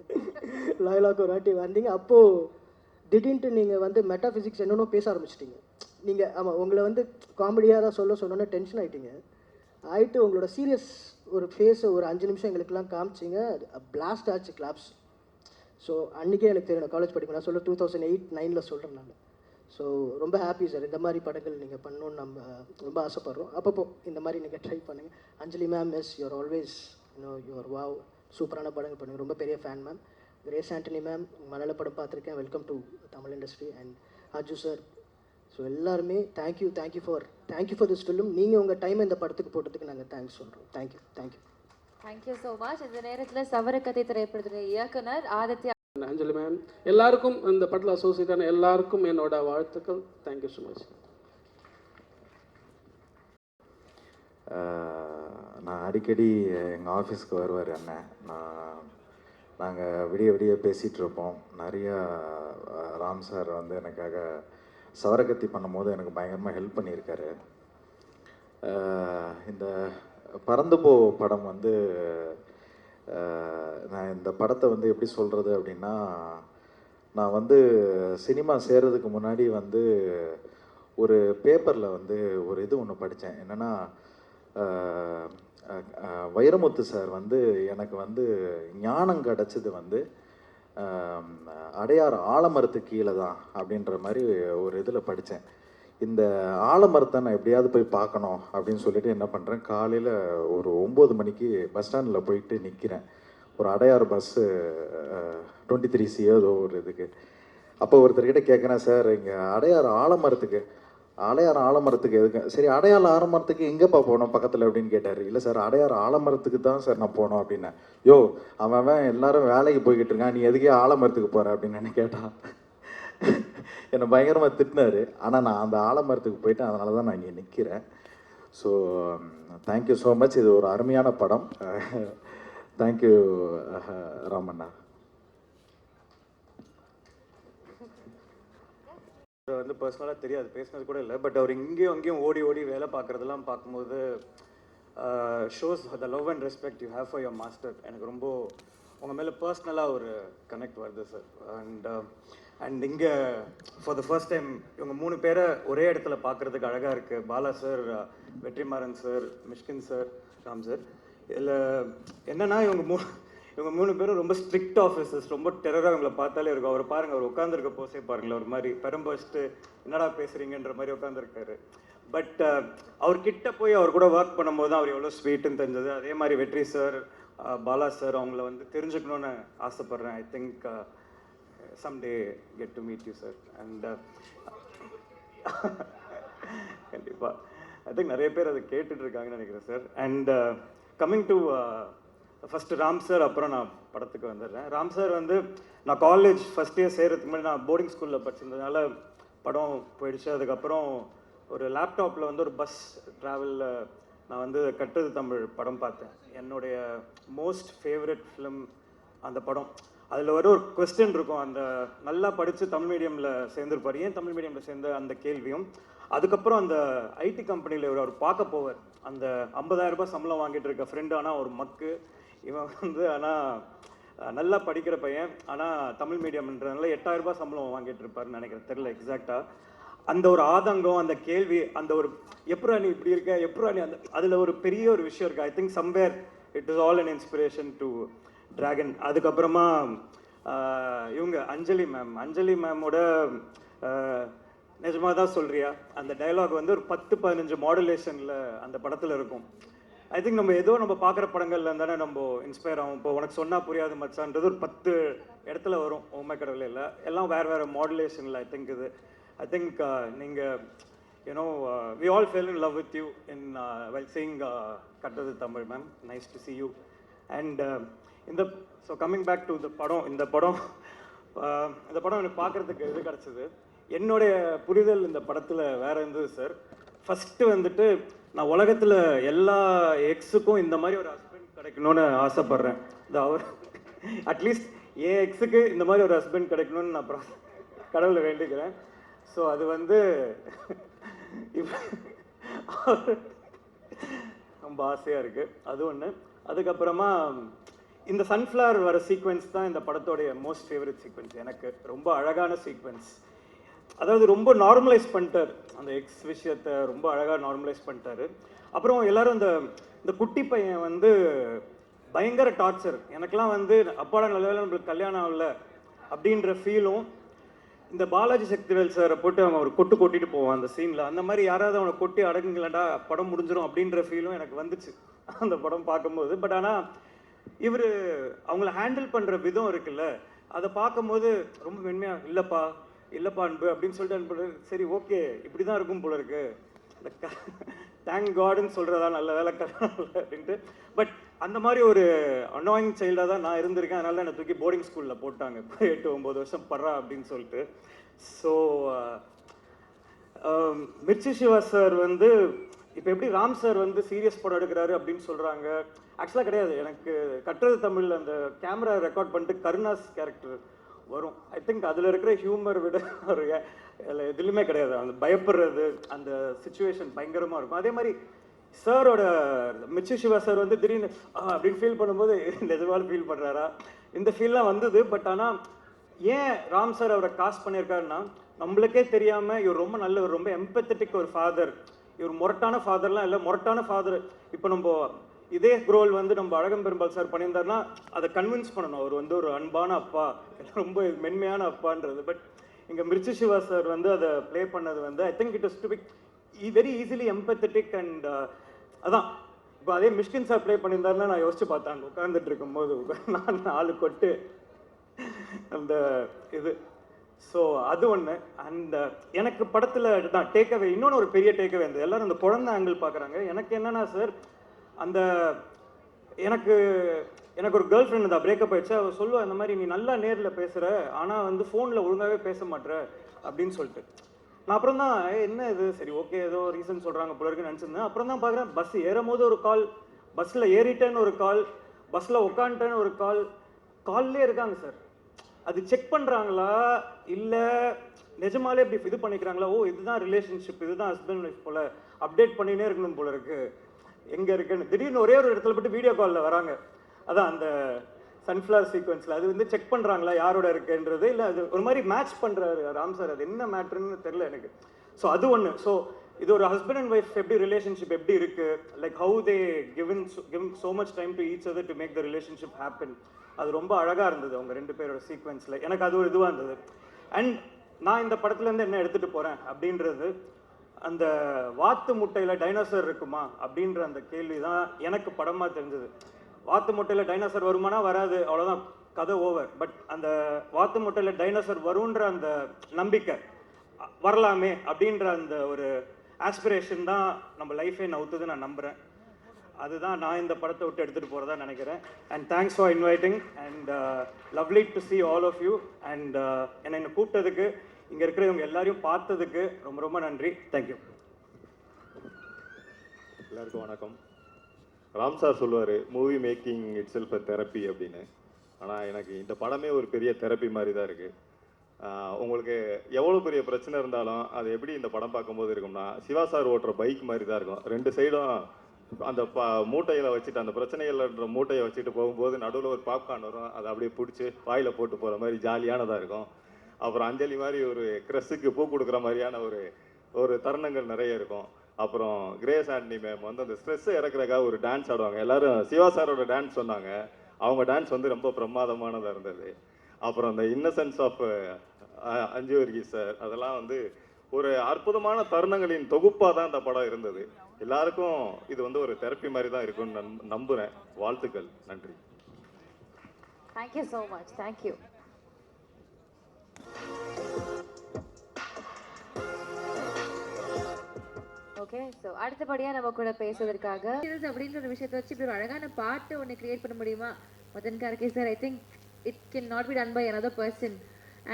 லாயலாக்கு ஒரு வாட்டி வந்தீங்க. அப்போது திடீர்னு நீங்கள் வந்து மெட்டாஃபிசிக்ஸ் என்னென்னோ பேச ஆரம்பிச்சிட்டிங்க. நீங்கள் ஆமாம் உங்களை வந்து காமெடியாக தான் சொன்னோன்னே டென்ஷன் ஆகிட்டீங்க. ஆகிட்டு உங்களோட சீரியஸ் ஒரு ஃபேஸை ஒரு 5 நிமிஷம் எங்களுக்கெல்லாம் காமிச்சிங்க. பிளாஸ்ட் ஆச்சு கிளாப்ஸ். ஸோ அன்றைக்கே எனக்கு தெரியும், காலேஜ் படிப்பேன். நான் சொல்ல 2008-09 சொல்கிறேன் நான். ஸோ ரொம்ப ஹாப்பி சார், இந்த மாதிரி படங்கள் நீங்கள் பண்ணணுன்னு நம்ம ரொம்ப ஆசைப்பட்றோம். அப்பப்போ இந்த மாதிரி நீங்கள் ட்ரை பண்ணுங்கள். Anjali ma'am yes you're always your wow, சூப்பரான படங்கள் பண்ணுங்கள், ரொம்ப பெரிய fan ma'am. Grace Antony ma'am Malayala படம் பார்த்துருக்கேன், welcome to Tamil industry. And Aju sir. So எல்லாருமே தேங்க்யூ ஃபார் திஸ் ஃபிலிம். நீங்கள் உங்கள் டைம் இந்த படத்துக்கு போட்டதுக்கு நாங்கள் தேங்க்ஸ் சொல்கிறோம். Thank you so much. இந்த நேரத்தில் சவரக்கதை திரைப்படத்துடைய இயக்குனர் ஆதித்யா அஞ்சலி மேம், எல்லாருக்கும் இந்த படத்தில் அசோசியேட் ஆன எல்லாருக்கும் என்னோட வாழ்த்துக்கள். Thank you so much. நான் அடிக்கடி எங்கள் ஆஃபீஸ்க்கு வருவார் அண்ணன். நாங்கள் விடிய பேசிகிட்டு இருப்போம். நிறையா ராம் சார் வந்து எனக்காக சவரகத்தி பண்ணும்போது எனக்கு பயங்கரமாக ஹெல்ப் பண்ணியிருக்காரு. இந்த பறந்து போ படம் வந்து நான் இந்த படத்தை வந்து எப்படி சொல்கிறது அப்படின்னா, நான் வந்து சினிமா சேர்றதுக்கு முன்னாடி வந்து ஒரு பேப்பரில் வந்து ஒரு இது ஒன்று படித்தேன். என்னென்னா, வைரமுத்து சார் வந்து எனக்கு வந்து ஞானம் கிடச்சது வந்து அடையார் ஆலமரத்துக்கு கீழே தான் அப்படின்ற மாதிரி ஒரு இதில் படித்தேன். இந்த ஆலமரத்தை நான் எப்படியாவது போய் பார்க்கணும் அப்படின்னு சொல்லிட்டு என்ன பண்ணுறேன், காலையில் ஒரு 9 மணிக்கு பஸ் ஸ்டாண்டில் போயிட்டு நிற்கிறேன். ஒரு அடையார் பஸ்ஸு 23C ஏதோ ஒரு இதுக்கு. அப்போ ஒருத்தர்கிட்ட கேட்குறேன், சார் இங்கே அடையார் ஆலமரத்துக்கு எதுக்கு? சரி, அடையார் ஆலமரத்துக்கு எங்கேப்பா போகணும் பக்கத்தில் அப்படின்னு கேட்டார். இல்லை சார், அடையார் ஆலமரத்துக்கு தான் சார் நான் போனோம் அப்படின்னேன். யோ, அவன் எல்லாரும் வேலைக்கு போய்கிட்டு இருக்கான், நீ எதுக்கே ஆலமரத்துக்கு போகிற அப்படின்னு கேட்டான். என்னை பயங்கரமாக திட்டினார். ஆனால் நான் அந்த ஆலமரத்துக்கு போயிட்டேன், அதனால தான் நான் இங்கே நிற்கிறேன். So thank you so much. இது ஒரு அருமையான படம். தேங்க்யூ ராமண்ணா. வந்து பர்சனலாக தெரியாது, பேசினது கூட இல்லை. பட் அவர் இங்கேயும் அங்கேயும் ஓடி ஓடி வேலை பார்க்குறதெல்லாம் பார்க்கும்போது shows the love and respect you have for your master. எனக்கு ரொம்ப உங்கள் மேலே பர்சனலாக ஒரு கனெக்ட் வருது சார். அண்ட் இங்கே ஃபார் த ஃபர்ஸ்ட் டைம் இவங்க 3 பேரை ஒரே இடத்துல பார்க்குறதுக்கு அழகாக இருக்குது. Bala sir, Vetrimaaran sir, Mysskin sir, Ram sir. இதில் என்னென்னா இவங்க 3 பேரும் ரொம்ப ஸ்ட்ரிக்ட் ஆஃபீஸர்ஸ், ரொம்ப டெரராக அவங்கள பார்த்தாலே இருக்கும். அவர் பாருங்கள், அவர் உட்காந்துருக்க போசே பாருங்களேன், ஒரு மாதிரி பெரம்பு வச்சுட்டு என்னடா பேசுகிறீங்கன்ற மாதிரி உட்காந்துருக்காரு. பட் அவர்கிட்ட போய் அவர் கூட ஒர்க் பண்ணும்போது தான் அவர் எவ்வளோ ஸ்வீட்டுன்னு தெரிஞ்சது. அதே மாதிரி வெற்றி சார், பாலா சார், அவங்கள வந்து தெரிஞ்சுக்கணுன்னு ஆசைப்பட்றேன். I think someday get to meet you sir. And கண்டிப்பாக ஐ திங்க் நிறைய பேர் அதை கேட்டுட்டு இருக்காங்கன்னு நினைக்கிறேன் sir. And coming to first Ram sir, அப்புறம் நான் படத்துக்கு வந்துடுறேன். ராம் சார் வந்து நான் காலேஜ் ஃபஸ்ட் இயர் சேர்கிறதுக்கு முன்னாடி நான் போர்டிங் ஸ்கூலில் படிச்சிருந்ததுனால படம் போயிடுச்சு. அதுக்கப்புறம் ஒரு லேப்டாப்பில் வந்து ஒரு பஸ் ட்ராவலில் நான் வந்து கட்டுறது தமிழ் படம் பார்த்தேன். என்னுடைய மோஸ்ட் ஃபேவரட் ஃபிலிம் அந்த படம். அதில் ஒரு கொஸ்டின் இருக்கும், அந்த நல்லா படித்து தமிழ் மீடியமில் சேர்ந்துருப்பார், ஏன் தமிழ் மீடியமில் சேர்ந்த அந்த கேள்வியும். அதுக்கப்புறம் அந்த ஐடி கம்பெனியில் அவர் பார்க்க போவார். அந்த 50,000 ரூபாய் சம்பளம் வாங்கிட்டு இருக்க ஃப்ரெண்டு, ஆனால் ஒரு மக்கு இவன் வந்து, ஆனால் நல்லா படிக்கிற பையன், ஆனால் தமிழ் மீடியம்ன்றதுனால 8,000 ரூபாய் சம்பளம் வாங்கிட்டு இருப்பாருன்னு நினைக்கிறேன், தெரில எக்ஸாக்டாக. அந்த ஒரு ஆதங்கம், அந்த கேள்வி, அந்த ஒரு எப்படா நீ இப்படி இருக்க, எப்படா நீ அந்த, அதில் ஒரு பெரிய ஒரு விஷயம் இருக்குது. I think somewhere it is all an inspiration to dragon. அதுக்கப்புறமா இவங்க அஞ்சலி மேமோட நிஜமாக தான் சொல்கிறியா அந்த டைலாக் வந்து ஒரு 10-15 மாடுலேஷனில் அந்த படத்தில் இருக்கும். ஐ திங்க் நம்ம பார்க்குற படங்கள்ல தானே நம்ம இன்ஸ்பயர் ஆகும். இப்போ உனக்கு சொன்னால் புரியாது மச்சான்றது ஒரு 10 இடத்துல வரும். ஓமை கடவுள் இல்லை, எல்லாம் வேறு மாடுலேஷனில். ஐ திங்க் நீங்கள் you know we all fell in love with you in well seeing கட்டுறது Tamil ma'am. Nice to see you. And so coming back to இந்த படம் எனக்கு பார்க்குறதுக்கு இது கிடச்சிது. என்னுடைய புரிதல் இந்த படத்தில் வேறு இருந்தது சார். ஃபஸ்ட்டு வந்துட்டு நான் உலகத்தில் எல்லா எக்ஸுக்கும் இந்த மாதிரி ஒரு ஹஸ்பண்ட் கிடைக்கணும்னு ஆசைப்பட்றேன். அவர் அட்லீஸ்ட் என் எக்ஸுக்கு இந்த மாதிரி ஒரு ஹஸ்பண்ட் கிடைக்கணும்னு நான் கடவுளை வேண்டிக்கிறேன். ஸோ அது வந்து ரொம்ப ஆசையாக இருக்குது, அது ஒன்று. அதுக்கப்புறமா இந்த சன்ஃப்ளவர் வர சீக்வென்ஸ் தான் இந்த படத்தோடைய மோஸ்ட் ஃபேவரட் சீக்வென்ஸ். எனக்கு ரொம்ப அழகான சீக்வென்ஸ். அதாவது ரொம்ப நார்மலைஸ் பண்ணிட்டார் அந்த எக்ஸ் விஷயத்தை, ரொம்ப அழகாக நார்மலைஸ் பண்ணிட்டாரு. அப்புறம் எல்லாரும் இந்த குட்டி பையன் வந்து பயங்கர டார்ச்சர். எனக்கெல்லாம் வந்து அப்பாடா நல்ல வேளை நம்மளுக்கு கல்யாணம் ஆகல அப்படின்ற ஃபீலும், இந்த பாலாஜி சக்திவேல் சாரை போட்டு அவன் ஒரு கொட்டிட்டு போவான் அந்த சீனில். அந்த மாதிரி யாராவது அவனை கொட்டி அடங்குங்களடா படம் முடிஞ்சிடும் அப்படின்ற ஃபீலும் எனக்கு வந்துச்சு அந்த படம் பார்க்கும்போது. பட் ஆனால் இவர் அவங்கள ஹேண்டில் பண்ணுற விதம் இருக்குல்ல, அதை பார்க்கும்போது ரொம்ப மென்மையாக இல்லைப்பா அன்பு அப்படின்னு சொல்லிட்டு அனுப்புறது. சரி, ஓகே, இப்படி தான் இருக்கும் போல இருக்கு, இந்த தேங்க் காடுன்னு சொல்கிறதா நல்ல வேலை அப்படின்ட்டு. பட் அந்த மாதிரி ஒரு அனாயிங் சைல்டாக தான் நான் இருந்திருக்கேன். அதனால தான் என்னை தூக்கி போர்டிங் ஸ்கூலில் போட்டாங்க 8-9 வருஷம் படுறா அப்படின்னு சொல்லிட்டு. ஸோ மிர்ச்சி சிவா சார் வந்து இப்போ எப்படி ராம் சார் வந்து சீரியஸ் படம் எடுக்கிறாரு அப்படின்னு சொல்கிறாங்க, ஆக்சுவலாக கிடையாது. எனக்கு கட்டுறது தமிழில் அந்த கேமரா ரெக்கார்ட் பண்ணிட்டு கருணாஸ் கேரக்டர் வரும். ஐ திங்க் அதில் இருக்கிற ஹியூமர் விட ஒரு எதுலையுமே கிடையாது. அந்த பயப்படுறது, அந்த சுச்சுவேஷன் பயங்கரமாக இருக்கும். அதே மாதிரி சாரோட மிர்ச்சி சிவா சார் வந்து திடீர்னு அப்படின்னு ஃபீல் பண்ணும்போது நிஜமாலும் ஃபீல் பண்ணுறாரா இந்த ஃபீல்லாம் வந்தது. பட் ஆனால் ஏன் ராம் சார் அவரை காஸ்ட் பண்ணியிருக்காருன்னா நம்மளுக்கே தெரியாமல் இவர் ரொம்ப நல்ல ஒரு ரொம்ப எம்பத்தட்டிக் ஒரு ஃபாதர். இவர் முரட்டான ஃபாதர்லாம் இல்லை, முரட்டான ஃபாதர். இப்போ நம்ம இதே ரோல் வந்து நம்ம அழகம் பெரும்பால் சார் பண்ணியிருந்தாருன்னா அதை கன்வின்ஸ் பண்ணணும் அவர் வந்து ஒரு அன்பான அப்பா, ரொம்ப மென்மையான அப்பான்றது. பட் இங்கே மிர்ச்சி சிவா சார் வந்து அதை ப்ளே பண்ணது வந்து ஐ think it is to be very easily empathetic. And அதான் இப்போ அதே மிஷ்கின் சார் ப்ளே பண்ணியிருந்தாருன்னா நான் யோசிச்சு பார்த்தாங்க உட்காந்துட்டு இருக்கும்போது நான் 4 கொட்டு அந்த இது. ஸோ அது ஒன்று. அண்ட் எனக்கு படத்தில் தான் டேக்அவே, இன்னொன்று ஒரு பெரிய டேக்அவே இருந்தது. எல்லோரும் அந்த குழந்தை ஆங்கிள் பார்க்குறாங்க. எனக்கு என்னென்னா சார், அந்த எனக்கு ஒரு கேர்ள் ஃப்ரெண்ட் தான் பிரேக்கப் ஆயிடுச்சு. அவள் சொல்லுவா இந்த மாதிரி நீ நல்லா நேரில் பேசுகிற ஆனால் வந்து ஃபோனில் ஒழுங்காகவே பேச மாட்டேற அப்படின்னு சொல்லிட்டு. நான் அப்புறம் தான் என்ன இது சரி ஓகே ஏதோ ரீசன் சொல்கிறாங்க போல இருக்குன்னு நினச்சிருந்தேன். அப்புறம் தான் பார்க்குறேன் பஸ் ஏறும் போது ஒரு கால், பஸ்ஸில் ஏறிட்டேன்னு ஒரு கால், பஸ்ஸில் உட்காந்துட்டேன்னு ஒரு கால், கால்லே இருக்காங்க சார். அது செக் பண்ணுறாங்களா இல்லை நிஜமாலே இப்படி இது பண்ணிக்கிறாங்களா? ஓ இதுதான் ரிலேஷன்ஷிப், இதுதான் ஹஸ்பண்ட் ஒய்ஃப் போல் அப்டேட் பண்ணினே இருக்கணும் போல இருக்குது எங்கே இருக்குன்னு. திடீர்னு ஒரே ஒரு இடத்துல போட்டு வீடியோ காலில் வராங்க. அதான் அந்த சன்ஃப்ளவர் சீக்வன்ஸில் அது வந்து செக் பண்ணுறாங்களா யாரோட இருக்குன்றது, இல்லை அது ஒரு மாதிரி மேட்ச் பண்ணுறாரு ராம் சார். அது என்ன மேட்ருன்னு தெரில எனக்கு. ஸோ அது ஒன்று. ஸோ இது ஒரு ஹஸ்பண்ட் அண்ட் ஒய்ஃப் எப்படி ரிலேஷன்ஷிப் எப்படி இருக்குது, like how they given so much time to each other to make the relationship happen. அது ரொம்ப அழகாக இருந்தது அவங்க 2 பேரோட சீக்வன்ஸில். எனக்கு அது ஒரு இதுவாக இருந்தது. அண்ட் நான் இந்த படத்துலேருந்து என்ன எடுத்துகிட்டு போகிறேன் அப்படின்றது, அந்த வாத்து முட்டையில் டைனோசர் இருக்குமா அப்படின்ற அந்த கேள்வி தான் எனக்கு படமாக தெரிஞ்சது. வாத்து முட்டையில் டைனோசர் வருமானா வராது, அவ்வளோதான், கதை ஓவர். பட் அந்த வாத்து முட்டையில் டைனோசர் வருன்ற அந்த நம்பிக்கை, வரலாமே அப்படின்ற அந்த ஒரு ஆஸ்பிரேஷன் தான் நம்ம லைஃபே நவுத்துது நான் நம்புகிறேன். அதுதான் நான் இந்த படத்தை விட்டு எடுத்துகிட்டு போகிறதா நினைக்கிறேன். And thanks for inviting and lovely to see all of you. And என்னை கூப்பிட்டதுக்கு, இங்கே இருக்கிறவங்க எல்லாரையும் பார்த்ததுக்கு ரொம்ப ரொம்ப நன்றி. தேங்க்யூ. எல்லாருக்கும் வணக்கம். ராம் சார் சொல்லுவார் movie making it self a therapy அப்படின்னு. ஆனால் எனக்கு இந்த படமே ஒரு பெரிய தெரப்பி மாதிரி தான் இருக்குது. உங்களுக்கு எவ்வளோ பெரிய பிரச்சனை இருந்தாலும் அது எப்படி இந்த படம் பார்க்கும்போது இருக்கும்னா, சிவா சார் ஓட்டுற பைக் மாதிரி தான் இருக்கும். 2 சைடும் அந்த மூட்டையில் வச்சுட்டு, அந்த பிரச்சனைகள்ன்ற மூட்டையை வச்சுட்டு போகும்போது நடுவில் ஒரு பாப்கார்ன் வரும், அதை அப்படியே பிடிச்சி வாயில் போட்டு போகிற மாதிரி ஜாலியானதாக இருக்கும். அப்புறம் அஞ்சலி மாதிரி ஒரு க்ரெஸ்ஸுக்கு பூ கொடுக்குற மாதிரியான ஒரு தருணங்கள் நிறைய இருக்கும். அப்புறம் கிரேஸ் ஆண்டனி மேம் வந்து அந்த ஸ்ட்ரெஸ்ஸை இறக்குறக்காக ஒரு டான்ஸ் ஆடுவாங்க. எல்லாரும் சிவா சாரோட டான்ஸ் சொன்னாங்க. அவங்க டான்ஸ் வந்து ரொம்ப பிரமாதமானதாக இருந்தது. அப்புறம் அந்த இன்னசென்ஸ் ஆஃப் அஞ்சு வர்கீஸ் சார், அதெல்லாம் வந்து ஒரு அற்புதமான தருணங்களின் தொகுப்பாக தான் இந்த படம் இருந்தது. எல்லாருக்கும் இது வந்து ஒரு தெரப்பி மாதிரி தான் இருக்கும்னு நம்புகிறேன். வாழ்த்துக்கள். நன்றி. Thank you so much. Thank you. Okay, so அடுத்தபடியாக நம்ம கூட பேசுவதற்காக அப்படின்ற ஒரு விஷயத்தை வச்சு இப்படி ஒரு அழகான பாட்டு ஒன்று கிரியேட் பண்ண முடியுமா? Madhan Karky sir, I think it can not be done by another person.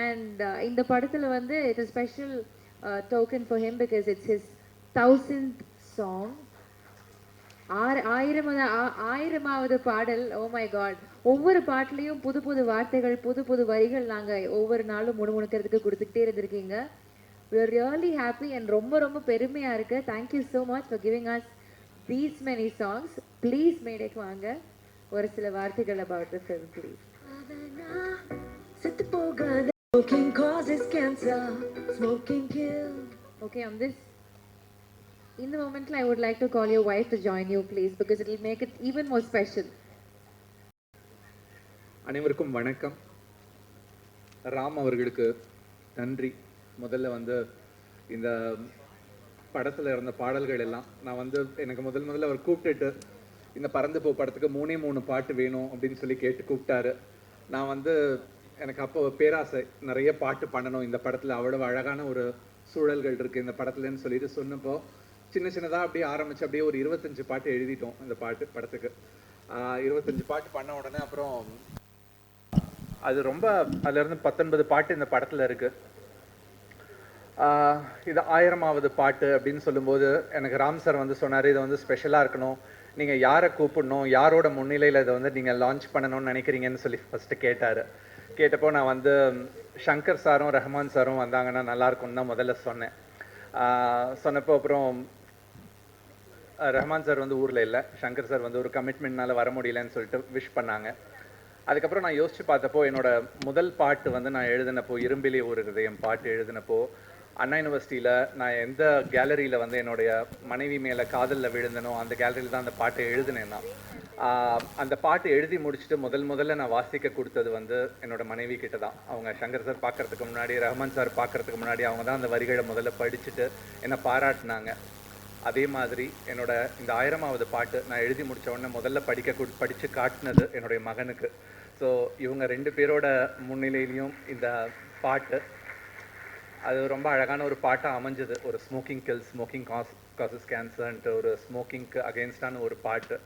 And இந்த படத்தில் வந்து it's special token for him because it's his 1000th song. 1000வது பாடல். Oh my God. ஒவ்வொரு பாட்டுலேயும் புது புது வார்த்தைகள், புது புது வரிகள் நாங்கள் ஒவ்வொரு நாளும் முணுமுணுக்கிறதுக்கு கொடுத்துக்கிட்டே இருந்திருக்கீங்க. We are really happy and ரொம்ப ரொம்ப பெருமையா இருக்கு. Thank you so much for giving us these many songs. Please மேடைக்கு வாங்க, ஒரு சில வார்த்தைகள் about the film please. Smoking causes cancer, smoking kills. Okay, on this, in the moment I would like to call your wife to join you please because it will make it even more special. அனைவருக்கும் வணக்கம். ராம் அவர்களுக்கு நன்றி. முதல்ல வந்து இந்த படத்தில் இருந்த பாடல்கள் எல்லாம் நான் வந்து எனக்கு முதல்ல அவர் கூப்பிட்டுட்டு இந்த பறந்து போ படத்துக்கு 3 பாட்டு வேணும் அப்படின்னு சொல்லி கேட்டு கூப்பிட்டாரு. நான் வந்து எனக்கு அப்போ பேராசை, நிறைய பாட்டு பண்ணணும் இந்த படத்தில், அவ்வளவு அழகான ஒரு சூழல்கள் இருக்குது இந்த படத்துலன்னு சொல்லிட்டு சொன்னப்போ சின்னதாக அப்படியே ஆரம்பிச்சு அப்படியே ஒரு 25 பாட்டு எழுதிட்டோம் இந்த படத்துக்கு. 25 பாட்டு பண்ண உடனே அப்புறம் அது ரொம்ப அதுலேருந்து 19 பாட்டு இந்த படத்தில் இருக்குது. இது 1000வது பாட்டு அப்படின்னு சொல்லும்போது எனக்கு ராம் சார் வந்து சொன்னார், இதை வந்து ஸ்பெஷலாக இருக்கணும், நீங்கள் யாரை கூப்பிடணும், யாரோட முன்னிலையில் இதை வந்து நீங்கள் லான்ச் பண்ணணும்னு நினைக்கிறீங்கன்னு சொல்லி ஃபஸ்ட்டு கேட்டார். கேட்டப்போ நான் வந்து சங்கர் சாரும் ரஹ்மான் சாரும் வந்தாங்கன்னா நல்லாயிருக்கும்னு தான் முதல்ல சொன்னேன். சொன்னப்போ அப்புறம் ரஹ்மான் சார் வந்து ஊரில் இல்லை, சங்கர் சார் வந்து ஒரு கமிட்மெண்ட்னால வர முடியலன்னு சொல்லிட்டு விஷ் பண்ணாங்க. அதுக்கப்புறம் நான் யோசித்து பார்த்தப்போ என்னோட முதல் பாட்டு வந்து நான் எழுதினப்போ, இரும்பிலே ஒரு ஹிருதயம் பாட்டு எழுதினப்போ, அண்ணா யூனிவர்சிட்டியில் நான் எந்த கேலரியில் வந்து என்னுடைய மனைவி மேலே காதலில் விழுந்தனோ அந்த கேலரியில் தான் அந்த பாட்டை எழுதினேன் நான். அந்த பாட்டு எழுதி முடிச்சுட்டு முதல்ல நான் வாசிக்க கொடுத்தது வந்து என்னோட மனைவி கிட்ட தான். அவங்க சங்கர் சார் பார்க்கறதுக்கு முன்னாடி, ரஹ்மான் சார் பார்க்கறதுக்கு முன்னாடி அவங்க தான் அந்த வரிகளை முதல்ல படிச்சுட்டு என்னை பாராட்டினாங்க. அதே மாதிரி என்னோட இந்த 1000வது பாட்டு நான் எழுதி முடித்த உடனே முதல்ல படித்து காட்டினது என்னுடைய மகனுக்கு. ஸோ இவங்க 2 பேரோட முன்னிலையிலையும் இந்த பாட்டு அது ரொம்ப அழகான ஒரு பாட்டாக அமைஞ்சது. ஒரு ஸ்மோக்கிங் காசஸ் கேன்சர்ன்ட்டு ஒரு ஸ்மோக்கிங்க்கு அகெயின்ஸ்டான ஒரு பாட்டு.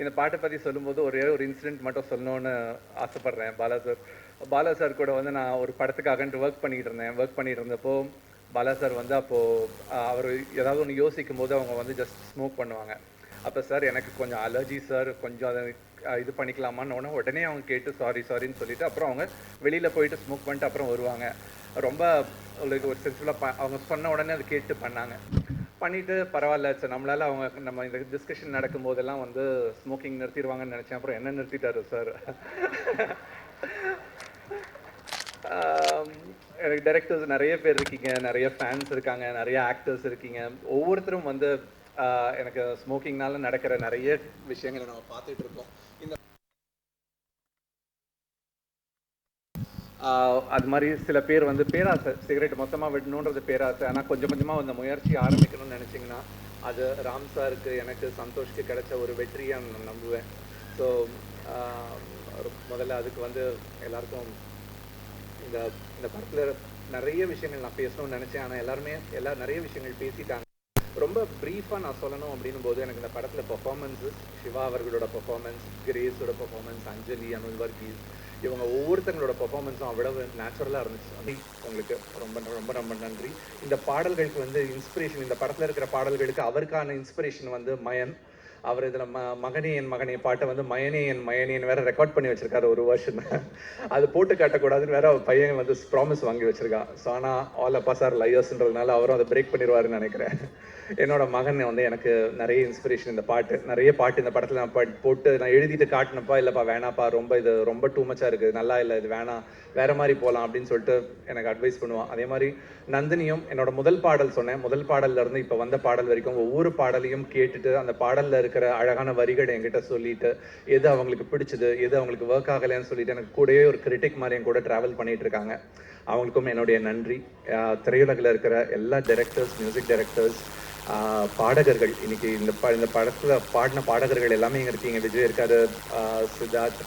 இந்த பாட்டை பற்றி சொல்லும்போது ஒரே ஒரு இன்சிடென்ட் மட்டும் சொல்லணுன்னு ஆசைப்பட்றேன். பாலா சார் கூட வந்து நான் ஒரு படத்துக்காகன்ட்டு ஒர்க் பண்ணிகிட்டு இருந்தப்போ பாலா சார் வந்து அப்போது அவர் ஏதாவது ஒன்று யோசிக்கும் போது அவங்க வந்து ஜஸ்ட் ஸ்மோக் பண்ணுவாங்க. அப்போ சார் எனக்கு கொஞ்சம் அலர்ஜி சார், கொஞ்சம் அதை இது பண்ணிக்கலாமான்னு உடனே அவங்க கேட்டு சாரின்னு சொல்லிவிட்டு அப்புறம் அவங்க வெளியில் போயிட்டு ஸ்மோக் பண்ணிட்டு அப்புறம் வருவாங்க. ரொம்ப உங்களுக்கு ஒரு சென்சிபிளாக அவங்க சொன்ன உடனே அதை கேட்டு பண்ணிவிட்டு பரவாயில்ல சார், நம்ம இந்த டிஸ்கஷன் நடக்கும்போதெல்லாம் வந்து ஸ்மோக்கிங் நிறுத்திடுவாங்கன்னு நினச்சேன். அப்புறம் என்ன நிறுத்திட்டாரு சார். எனக்கு டைரக்டர்ஸ் நிறைய பேர் இருக்கீங்க, நிறைய ஃபேன்ஸ் இருக்காங்க, நிறைய ஆக்டர்ஸ் இருக்கீங்க. ஒவ்வொருத்தரும் வந்து எனக்கு ஸ்மோக்கிங்னால நடக்கிற நிறைய விஷயங்களை நம்ம பார்த்துட்டு இருக்கோம். இந்த அது மாதிரி சில பேர் வந்து பேராசை, சிகரெட் மொத்தமாக விடணுன்றது பேராசை. ஆனால் கொஞ்சம் கொஞ்சமாக அந்த முயற்சி ஆரம்பிக்கணும்னு நினச்சிங்கன்னா அது ராம் சாருக்கு எனக்கு சந்தோஷ்க்கு கிடைச்ச ஒரு வெற்றியாக நான் நம்புவேன். ஸோ முதல்ல அதுக்கு வந்து எல்லாருக்கும் இந்த படத்தில் நிறைய விஷயங்கள் நான் பேசணும்னு நினச்சேன். ஆனால் எல்லாருமே நிறைய விஷயங்கள் பேசிட்டாங்க. ரொம்ப ப்ரீஃபாக நான் சொல்லணும் அப்படின்னும் போது எனக்கு இந்த படத்தில் பெர்ஃபார்மன்ஸஸ், சிவா அவர்களோட பெர்ஃபார்மன்ஸ், கிரேஸோட பெர்ஃபார்மன்ஸ், அஞ்சலி, அனுல் வர்கீஸ், இவங்க ஒவ்வொருத்தங்களோட பெர்ஃபார்மன்ஸும் அவ்வளவு நேச்சுரலாக இருந்துச்சு. அப்படி உங்களுக்கு ரொம்ப ரொம்ப ரொம்ப நன்றி. இந்த பாடல்களுக்கு வந்து இன்ஸ்பிரேஷன், இந்த படத்தில் இருக்கிற பாடல்களுக்கு அவருக்கான இன்ஸ்பிரேஷன் வந்து மயன். அவர் இதில் மகனே என் மகனே பாட்டை வந்து மயனே என் மயனேன்னு வேற ரெக்கார்ட் பண்ணி வச்சிருக்காரு ஒரு வருஷன். அது போட்டு காட்டக்கூடாதுன்னு வேற அவர் பையன் வந்து ப்ராமிஸ் வாங்கி வச்சிருக்கான். ஸோ ஆனால் ஆல் அப்பா சார் லையர்ஸ்ன்றதுனால அவரும் அதை பிரேக் பண்ணிடுவாருன்னு நினைக்கிறேன். என்னோட மகன் வந்து எனக்கு நிறைய இன்ஸ்பிரேஷன். நிறைய பாட்டு இந்த படத்தில் நான் போட்டு நான் எழுதிட்டு காட்டினப்பா, இல்லைப்பா வேணாப்பா, இது ரொம்ப டூ மச்சாக இருக்குது, நல்லா இல்லை, இது வேணாம், வேற மாதிரி போகலாம் அப்படின்னு சொல்லிட்டு எனக்கு அட்வைஸ் பண்ணுவான். அதே மாதிரி நந்தினியும் என்னோட முதல் பாடல் சொன்னேன், முதல் பாடல்ல இருந்து இப்போ வந்த பாடல் வரைக்கும் ஒவ்வொரு பாடலையும் கேட்டுட்டு அந்த பாடலில் இருக்கிற அழகான வரிகளை என்கிட்ட சொல்லிட்டு எது அவங்களுக்கு பிடிச்சது, எது அவங்களுக்கு ஒர்க் ஆகலைன்னு சொல்லிட்டு எனக்கு கூடவே ஒரு கிரிட்டிக் மாதிரி என் கூட ட்ராவல் பண்ணிட்டு இருக்காங்க. அவங்களுக்கும் என்னுடைய நன்றி. திரையுலகில் இருக்கிற எல்லா டைரக்டர்ஸ், மியூசிக் டைரக்டர்ஸ், பாடகர்கள், இன்னைக்கு இந்த படத்தில் பாடின பாடகர்கள் எல்லாமே இங்கே இருக்கீங்க. விஜய் இருக்காரு, சித்தார்த்,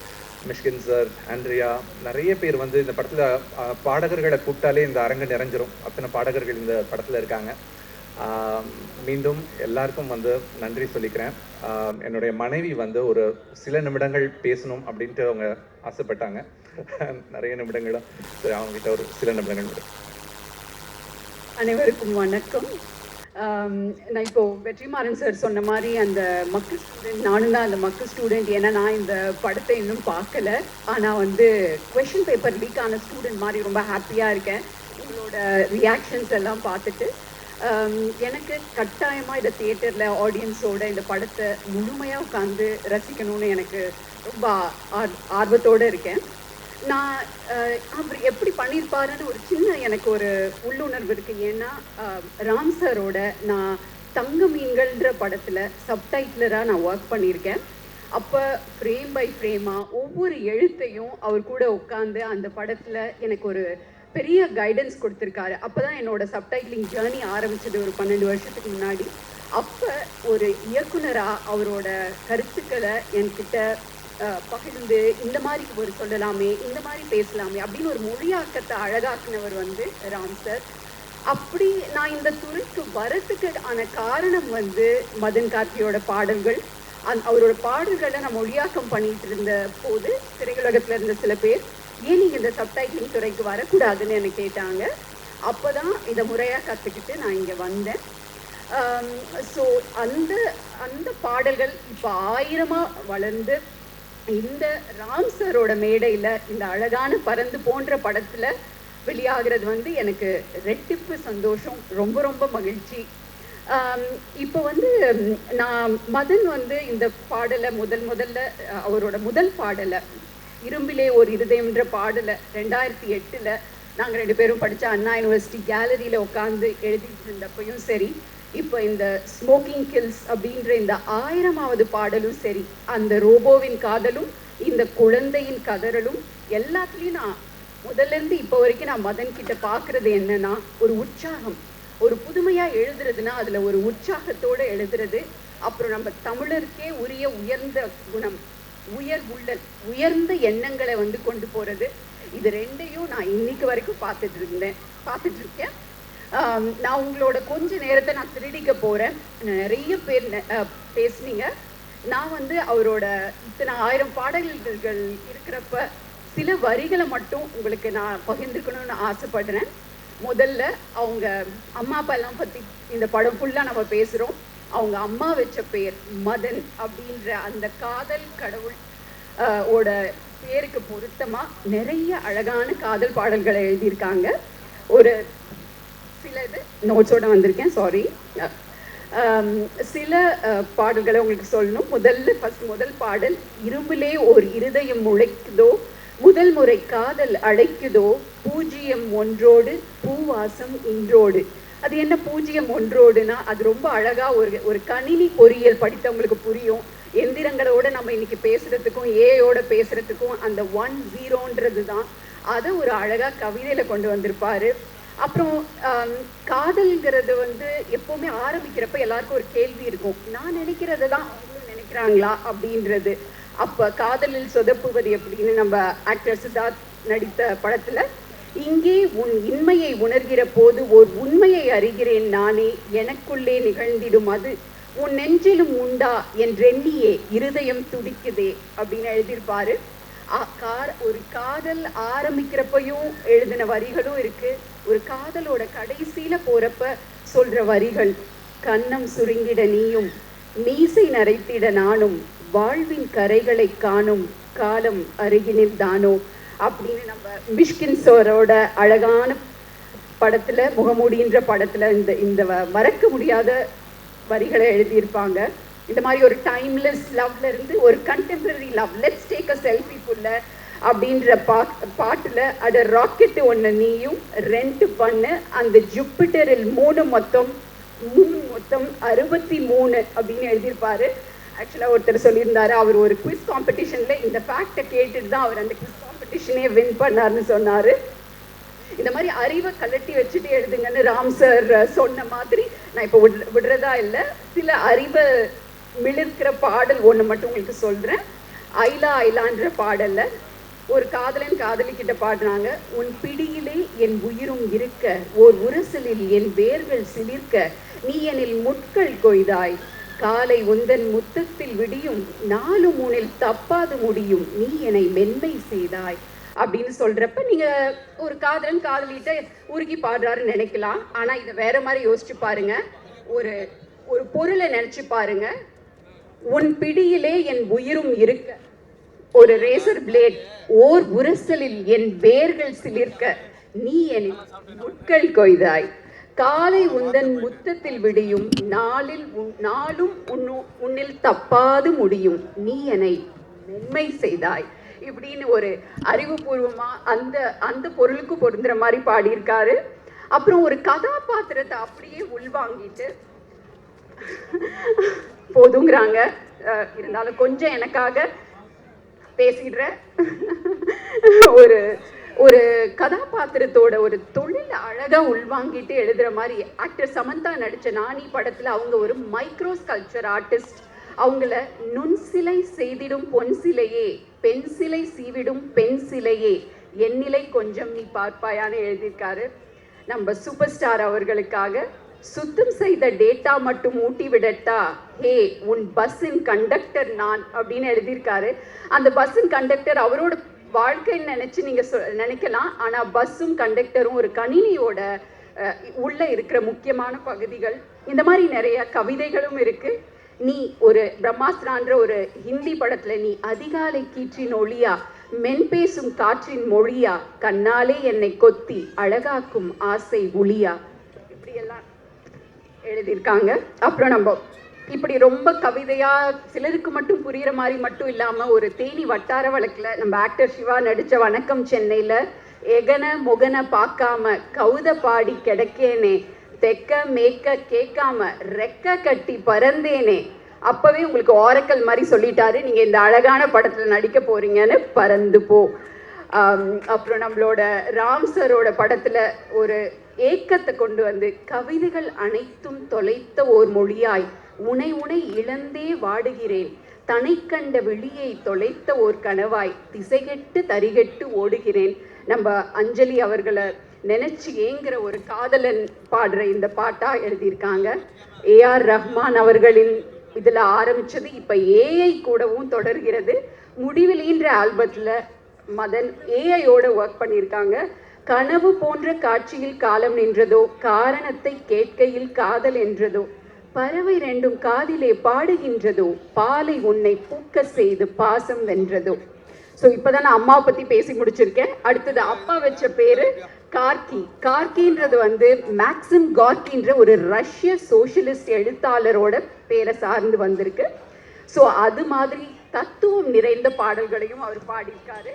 மிஷ்கின் சார், ஆண்ட்ரியா, நிறைய பேர் வந்து இந்த படத்தில் பாடகர்களை கூப்பிட்டாலே இந்த அரங்கு நிறைஞ்சிரும். அத்தனை பாடகர்கள் இந்த படத்தில் இருக்காங்க. மீண்டும் எல்லாருக்கும் வந்து நன்றி சொல்லிக்கிறேன். என்னுடைய மனைவி வந்து ஒரு சில நிமிடங்கள் பேசணும் அப்படின்ட்டு அவங்க ஆசைப்பட்டாங்க. நிறைய நிமிடங்களும் சரி, அவங்ககிட்ட ஒரு சில நிமிடங்கள். அனைவருக்கும் வணக்கம். நான் இப்போ வெற்றிமாறன் சார் சொன்ன மாதிரி அந்த மக்கள் ஸ்டூடெண்ட், நானும் தான் அந்த மக்கள் ஸ்டூடெண்ட். ஏன்னா நான் இந்த படத்தை இன்னும் பார்க்கல, ஆனால் வந்து கொஷின் பேப்பர் லீக் ஆன ஸ்டூடெண்ட் மாதிரி ரொம்ப ஹாப்பியாக இருக்கேன் உங்களோட ரியாக்ஷன்ஸ் எல்லாம் பார்த்துட்டு. எனக்கு கட்டாயமாக இந்த தியேட்டரில் ஆடியன்ஸோட இந்த படத்தை முழுமையாக உட்காந்து ரசிக்கணும்னு எனக்கு ரொம்ப ஆர்வத்தோடு இருக்கேன். நான் அவர் எப்படி பண்ணியிருப்பாருன்னு ஒரு சின்ன எனக்கு ஒரு உள்ளுணர்வு இருக்குது. ஏன்னா ராம் சாரோட நான் தங்க மீன்கள்ன்ற படத்தில் சப்டைட்டிலராக நான் ஒர்க் பண்ணியிருக்கேன். அப்போ ஃப்ரேம் பை ஃப்ரேமாக ஒவ்வொரு எழுத்தையும் அவர் கூட உட்காந்து அந்த படத்தில் எனக்கு ஒரு பெரிய கைடன்ஸ் கொடுத்துருக்காரு. அப்போ தான் என்னோடய சப்டைட்டிலிங் ஜேர்னி ஆரம்பிச்சது ஒரு 12 வருஷத்துக்கு முன்னாடி. அப்போ ஒரு இயக்குனராக அவரோட கருத்துக்களை என்கிட்ட பகிர்ந்து இந்த மாதிரி ஒரு சொல்லலாமே, இந்த மாதிரி பேசலாமே அப்படின்னு ஒரு மொழியாக்கத்தை அழகாக்குனவர் வந்து ராம் சார். அப்படி நான் இந்த துறைக்கு வரத்துக்கு ஆன காரணம் வந்து மதன் கார்த்தியோட பாடல்கள். அவரோட பாடல்களை நான் மொழியாக்கம் பண்ணிட்டு இருந்த போது திரையுலகத்தில் இருந்த சில பேர் ஏன் நீங்கள் இந்த சப்டைட்டிலிங் துறைக்கு வரக்கூடாதுன்னு என்னை கேட்டாங்க. அப்போ தான் இதை முறையாக கற்றுக்கிட்டு நான் இங்கே வந்தேன். ஸோ அந்த பாடல்கள் இப்போ 1000மாக வளர்ந்து இந்த ராம் சாரோட மேடையில் இந்த அழகான பறந்து போன்ற படத்தில் வெளியாகிறது வந்து எனக்கு ரெட்டிப்பு சந்தோஷம், ரொம்ப ரொம்ப மகிழ்ச்சி. இப்போ வந்து நான் மதன் வந்து இந்த பாடலை முதல்ல அவரோட முதல் பாடலை இரும்பிலே ஒரு இருதயம்ன்ற பாடலை 2008 நாங்கள் 2 பேரும் படித்த அண்ணா யூனிவர்சிட்டி கேலரியில் உட்காந்து எழுதிட்டு இருந்தப்பையும் சரி, இப்போ இந்த ஸ்மோக்கிங் கில்ஸ் அப்படின்ற இந்த 1000வது பாடலும் சரி, அந்த ரோபோவின் காதலும் இந்த குழந்தையின் கதறலும் எல்லாத்துலேயும் நான் முதல்லேருந்து இப்போ வரைக்கும் நான் மதன் கிட்ட பார்க்குறது என்னன்னா, ஒரு உற்சாகம், ஒரு புதுமையாக எழுதுறதுன்னா அதில் ஒரு உற்சாகத்தோடு எழுதுறது. அப்புறம் நம்ம தமிழருக்கே உரிய உயர்ந்த குணம், உயர்ந்த எண்ணங்களை வந்து கொண்டு போகிறது. இது ரெண்டையும் நான் இன்னைக்கு வரைக்கும் பார்த்துட்டு இருக்கேன். நான் உங்களோட கொஞ்ச நேரத்தை நான் திருடிக்க போகிறேன். நிறைய பேர் பேசுனீங்க. நான் வந்து அவரோட இத்தனை 1000 பாடல்கள் இருக்கிறப்ப சில வரிகளை மட்டும் உங்களுக்கு நான் பகிர்ந்துக்கணும்னு ஆசைப்படுறேன். முதல்ல அவங்க அம்மா அப்பா எல்லாம் பற்றி இந்த படம் ஃபுல்லாக நம்ம பேசுகிறோம். அவங்க அம்மா வச்ச பேர் மதன் அப்படின்ற அந்த காதல் கடவுள் ஓட பேருக்கு பொருத்தமாக நிறைய அழகான காதல் பாடல்களை எழுதியிருக்காங்க. ஒரு சில இது நோட்ஸோட வந்திருக்கேன், சாரி. சில பாடல்களை உங்களுக்கு சொல்லணும். முதல் பாடல், இரும்பிலே ஒரு இருதயம் முளைக்குதோ, முதல் முறை காதல் அழைக்குதோ, பூஜ்ஜியம் ஒன்றோடு பூவாசம் இன்றோடு. அது என்ன பூஜ்ஜியம் ஒன்றோடுனா, அது ரொம்ப அழகா ஒரு கணினி பொறியியல் படித்தவங்களுக்கு புரியும். எந்திரங்களோட நம்ம இன்னைக்கு பேசுறதுக்கும் ஏயோட பேசுறதுக்கும் அந்த 1-0ன்றது தான். அதை ஒரு அழகா கவிதையில கொண்டு வந்திருப்பாரு. அப்புறம் காதல்ங்கிறது வந்து எப்பவுமே ஆரம்பிக்கிறப்ப எல்லாருக்கும் ஒரு கேள்வி இருக்கும், நான் நினைக்கிறது தான் அவங்களும் நினைக்கிறாங்களா அப்படின்றது. அப்ப காதலில் சொதப்புவது எப்படின்னு நம்ம ஆக்டர் சித்தார்த் நடித்த படத்துல, இங்கே உன் இன்மையை உணர்கிற போது ஓர் உண்மையை அறிகிறேன் நானே, எனக்குள்ளே நிகழ்ந்திடும் அது உன் நெஞ்சிலும் உண்டா என்றெண்ணியே இருதயம் துடிக்குதே அப்படின்னு எழுதியிருப்பாரு. ஒரு காதல் ஆரம்பிக்கிறப்பையும் எழுதின வரிகளும் இருக்கு. ஒரு காதலோட கடைசியில போறப்ப சொல்ற வரிகள், கன்னம் சுருங்கிட நீயும் மீசை நரைத்திட நானும் வாழ்வின் கரைகளை காணும் காலம் அருகினில் தானோ அப்படின்னு நம்ம மிஷ்கின் சோரோட அழகான படத்துல, முகமூடின்ற படத்துல இந்த மறக்க முடியாத வரிகளை எழுதியிருப்பாங்க. இந்த மாதிரி ஒரு டைம்லெஸ் லவ்ல இருந்து ஒரு contemporary love, let's take a selfie புல்ல அப்படின்ற பாட்டுல அட ராக்கெட்டு ஒன்று நீயும் ரெண்ட் பண்ணு, அந்த ஜூப்பிட்டரில் 3 மொத்தம் 63 அப்படின்னு எழுதியிருப்பாரு. ஆக்சுவலாக ஒருத்தர் சொல்லியிருந்தாரு, அவர் ஒரு குவிஸ் காம்படிஷன்ல இந்த ஃபேக்டை கேட்டுட்டு தான் அவர் அந்த குவிஸ் காம்படிஷனே வின் பண்ணார்னு சொன்னாரு. இந்த மாதிரி அறிவை கலட்டி வச்சுட்டு எழுதுங்கன்னு ராம் சார் சொன்ன மாதிரி நான் இப்போ விடுறதா இல்லை. சில அறிவை மிளிர்க்கிற பாடல் ஒன்று மட்டும் உங்களுக்கு சொல்கிறேன். ஐலா ஐலான்ற பாடல்ல ஒரு காதலன் காதலிக்கிட்ட பாடுறாங்க, உன் பிடியிலே என் உயிரும் இருக்க, ஓர் உரசலில் என் வேர்கள் சிலிர்க்க, நீ எனில் முட்கள் கொய்தாய், காலை உந்தன் முத்தத்தில் விடியும், 4 மூணில் தப்பாது முடியும், நீ என்னை மென்மை செய்தாய் அப்படின்னு சொல்றப்ப நீங்க ஒரு காதலன் காதலிட்ட உருகி பாடுறாருன்னு நினைக்கலாம். ஆனா இதை வேற மாதிரி யோசிச்சு பாருங்க. ஒரு பொருளை நினைச்சு பாருங்க. உன் பிடியிலே என் உயிரும் இருக்க, ஒரு ரேசர் பிளேட், ஓர் உரசலில் என் வேர்கள் சிலிர்க்க, நீ என் முட்கள் கொய்தாய், காலை உந்தன் முத்தத்தில் விடியும், நாளும் உன்னில் தப்பாது முடியும், நீ என்னை மென்மை செய்தாய் இப்படின்னு ஒரு அறிவுபூர்வமா அந்த பொருளுக்கு பொருந்துற மாதிரி பாடியிருக்காரு. அப்புறம் ஒரு கதாபாத்திரத்தை அப்படியே உள்வாங்கிட்டு போதுங்கிறாங்க. இருந்தாலும் கொஞ்சம் எனக்காக பேசிடுறேன். ஒரு கதாபாத்திரத்தோட ஒரு தொழில் அழகா உள்வாங்கிட்டு எழுதுற மாதிரி ஆக்டர் சமந்தா நடிச்ச நானி படத்துல அவங்க ஒரு மைக்ரோ ஸ்கல்ப்சர் ஆர்டிஸ்ட். அவங்கள நுண்சிலை செய்திடும் பொன் சிலையே, பெண் சிலை சீவிடும் பெண் சிலையே, என்னிலை கொஞ்சம் நீ பார்ப்பாயான்னு எழுதியிருக்காரு. நம்ம சூப்பர் ஸ்டார் அவர்களுக்காக சுத்தம் செய்த டேட்டா மட்டும் ஊட்டி விடட்டா, ஹே உன் பஸ்ஸின் கண்டக்டர் நான் அப்படின்னு எழுதியிருக்காரு. அந்த பஸ்ஸின் கண்டக்டர் அவரோட வாழ்க்கைன்னு நினைச்சு நீங்க நினைக்கலாம். ஆனா பஸ்ஸும் கண்டக்டரும் ஒரு கணினியோட உள்ள இருக்கிற முக்கியமான பகுதிகள். இந்த மாதிரி நிறைய கவிதைகளும் இருக்கு. நீ ஒரு பிரம்மாஸ்திரான்ற ஒரு ஹிந்தி படத்துல, நீ அதிகாலை கீற்றின் ஒளியா, மென்பேசும் காற்றின் மொழியா, கண்ணாலே என்னை கொத்தி அழகாக்கும் ஆசை ஒளியா, இப்படியெல்லாம் எழுதியிருக்காங்க. அப்புறம் நம்ம இப்படி ரொம்ப கவிதையா சிலருக்கு மட்டும் புரியுற மாதிரி மட்டும் இல்லாம ஒரு தேனி வட்டார வழக்குல நம்ம ஆக்டர் சிவா நடிச்ச வணக்கம் சென்னையில எகன முகன பார்க்காம கவுத பாடி கிடக்கேனே தெக்க மேக்க கேட்காம ரெக்க கட்டி பறந்தேனே, அப்பவே உங்களுக்கு ஓரக்கல் மாதிரி சொல்லிட்டாரு நீங்க இந்த அழகான படத்துல நடிக்க போறீங்கன்னு, பறந்து போ. அப்புறம் நம்மளோட ராம் சரோட படத்துல ஒரு ஏக்கத்தை கொண்டு வந்து கவிதைகள் அனைத்தும் தொலைத்த ஓர் மொழியாய் உனை உனை இழந்தே வாடுகிறேன், தனை கண்ட விழியை தொலைத்த ஓர் கனவாய் திசைகெட்டு தரிகெட்டு ஓடுகிறேன். நம்ம அஞ்சலி அவர்களை நினைச்சு ஏங்குற ஒரு காதலன் பாடுற இந்த பாட்டா எழுதியிருக்காங்க. ஏஆர் ரஹ்மான் அவர்களின் இதுல ஆரம்பிச்சது இப்ப ஏஐ கூடவும் தொடர்கிறது. முடிவிலின்ற ஆல்பத்துல மதன் ஏஐயோட ஒர்க் பண்ணியிருக்காங்க. கனவு போன்ற காட்சியில் காலம் நின்றதோ, காரணத்தை கேட்கையில் காதல் என்றதோ, பறவை ரெண்டும் காதிலே பாடுகின்றதோ, பாலை உன்னை பூக்க செய்து பாசம் வென்றதோ. ஸோ இப்போதான் நான் அம்மாவை பற்றி பேசி முடிச்சிருக்கேன். அடுத்தது அப்பா வச்ச பேரு கார்கி. கார்கின்றது வந்து மேக்சிம் கார்கின்ற ஒரு ரஷ்ய சோஷியலிஸ்ட் எழுத்தாளரோட பேரை சார்ந்து வந்திருக்கு. ஸோ அது மாதிரி தத்துவம் நிறைந்த பாடல்களையும் அவர் பாடியிருக்காரு.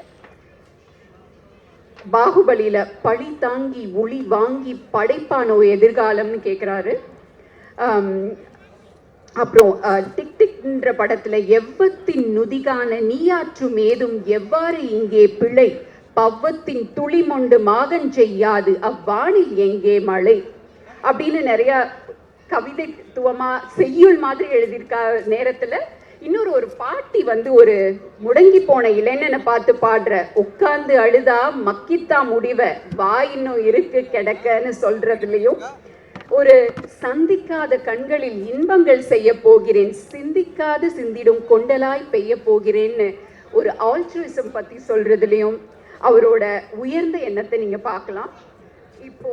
பாகுபலியில பழி தாங்கி உளி வாங்கி படைப்பானோ எதிர்காலம்னு கேட்குறாரு. அப்புறம் டிக் டிக்ன்ற படத்துல எவ்வத்தின் நுதிகான நீயாற்றும் ஏதும் எவ்வாறு இங்கே பிழை, பவ்வத்தின் துளிமொண்டு மாகன் செய்யாது அவ்வானில் எங்கே மழை அப்படின்னு நிறைய கவிதைத்துவமா செய்யுள் மாதிரி எழுதியிருக்க நேரத்துல இன்னொரு ஒரு பாட்டி வந்து ஒரு முடங்கி போன இளைஞனை பார்த்து பாடுற, உட்கார்ந்து அழுதா மக்கித்தா முடிவ வா இன்னும் இருக்கு கிடக்கன்னு சொல்றதுலயும், ஒரு சந்திக்காத கண்களில் இன்பங்கள் செய்ய போகிறேன், சிந்திக்காது சிந்திடும் கொண்டலாய் பெய்ய போகிறேன்னு ஒரு ஆல்ட்ருயிசம் பத்தி சொல்றதுலயும் அவரோட உயர்ந்த எண்ணத்தை நீங்க பார்க்கலாம். இப்போ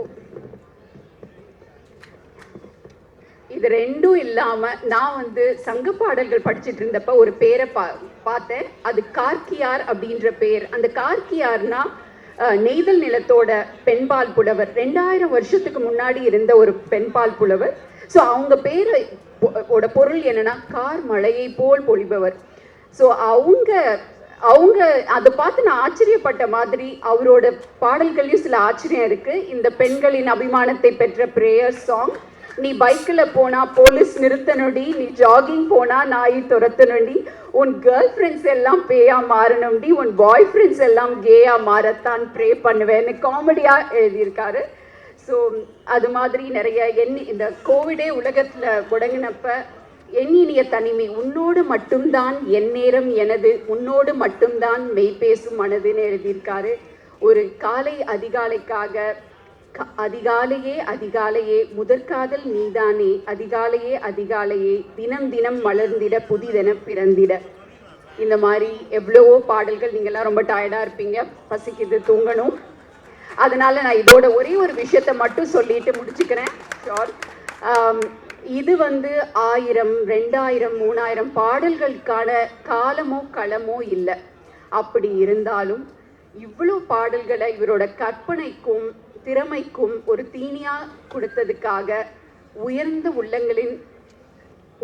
இது ரெண்டும் இல்லாம நான் வந்து சங்க பாடல்கள் படிச்சுட்டு இருந்தப்ப ஒரு பேரை பார்த்தேன். அது கார்கியார் அப்படின்ற பேர். அந்த கார்கியார்னா நெய்தல் நிலத்தோட பெண்பால் புலவர், 2000 வருஷத்துக்கு முன்னாடி இருந்த ஒரு பெண்பால் புலவர். ஸோ அவங்க பேரோட பொருள் என்னன்னா கார் மழையை போல் பொழிபவர். ஸோ அவங்க அதை பார்த்து நான் ஆச்சரியப்பட்ட மாதிரி அவரோட பாடல்களையும் சில ஆச்சரியம் இருக்கு. இந்த பெண்களின் அபிமானத்தை பெற்ற பிரேயர் சாங், நீ பைக்கில் போனா போலீஸ் நிறுத்தணுடி, நீ ஜாகிங் போனா நாய் துரத்தணுடி, உன் கேர்ள் ஃப்ரெண்ட்ஸ் எல்லாம் பேயா மாறணும்டி, உன் பாய் ஃப்ரெண்ட்ஸ் எல்லாம் கேயா மாறத்தான் ப்ரே பண்ணுவேன்னு காமெடியா எழுதியிருக்காரு. ஸோ அது மாதிரி நிறைய இந்த கோவிடே உலகத்துல முடங்கினப்ப எண்ணினிய தனிமை, உன்னோடு மட்டும்தான் என் நேரம் எனது, உன்னோடு மட்டும்தான் மெய் பேசும் மனதுன்னு எழுதியிருக்காரு. ஒரு காலை அதிகாலைக்காக அதிகாலையே அதிகாலையே முதற்காதல் நீதானே, அதிகாலையே அதிகாலையே தினம் தினம் மலர்ந்திட புதிதென பிறந்திட. இந்த மாதிரி எவ்வளவோ பாடல்கள். நீங்கள்லாம் ரொம்ப டயர்டாக இருப்பீங்க, பசிக்குது, தூங்கணும். அதனால நான் இதோட ஒரே ஒரு விஷயத்த மட்டும் சொல்லிட்டு முடிச்சுக்கிறேன். ஷோர். இது வந்து 1000, 2000, 3000 பாடல்களுக்கான காலமோ களமோ இல்லை. அப்படி இருந்தாலும் இவ்வளோ பாடல்களை இவரோட கற்பனைக்கும் திறமைக்கும் ஒரு தீனியா கொடுத்ததுக்காக உயர்ந்த உள்ளங்களின்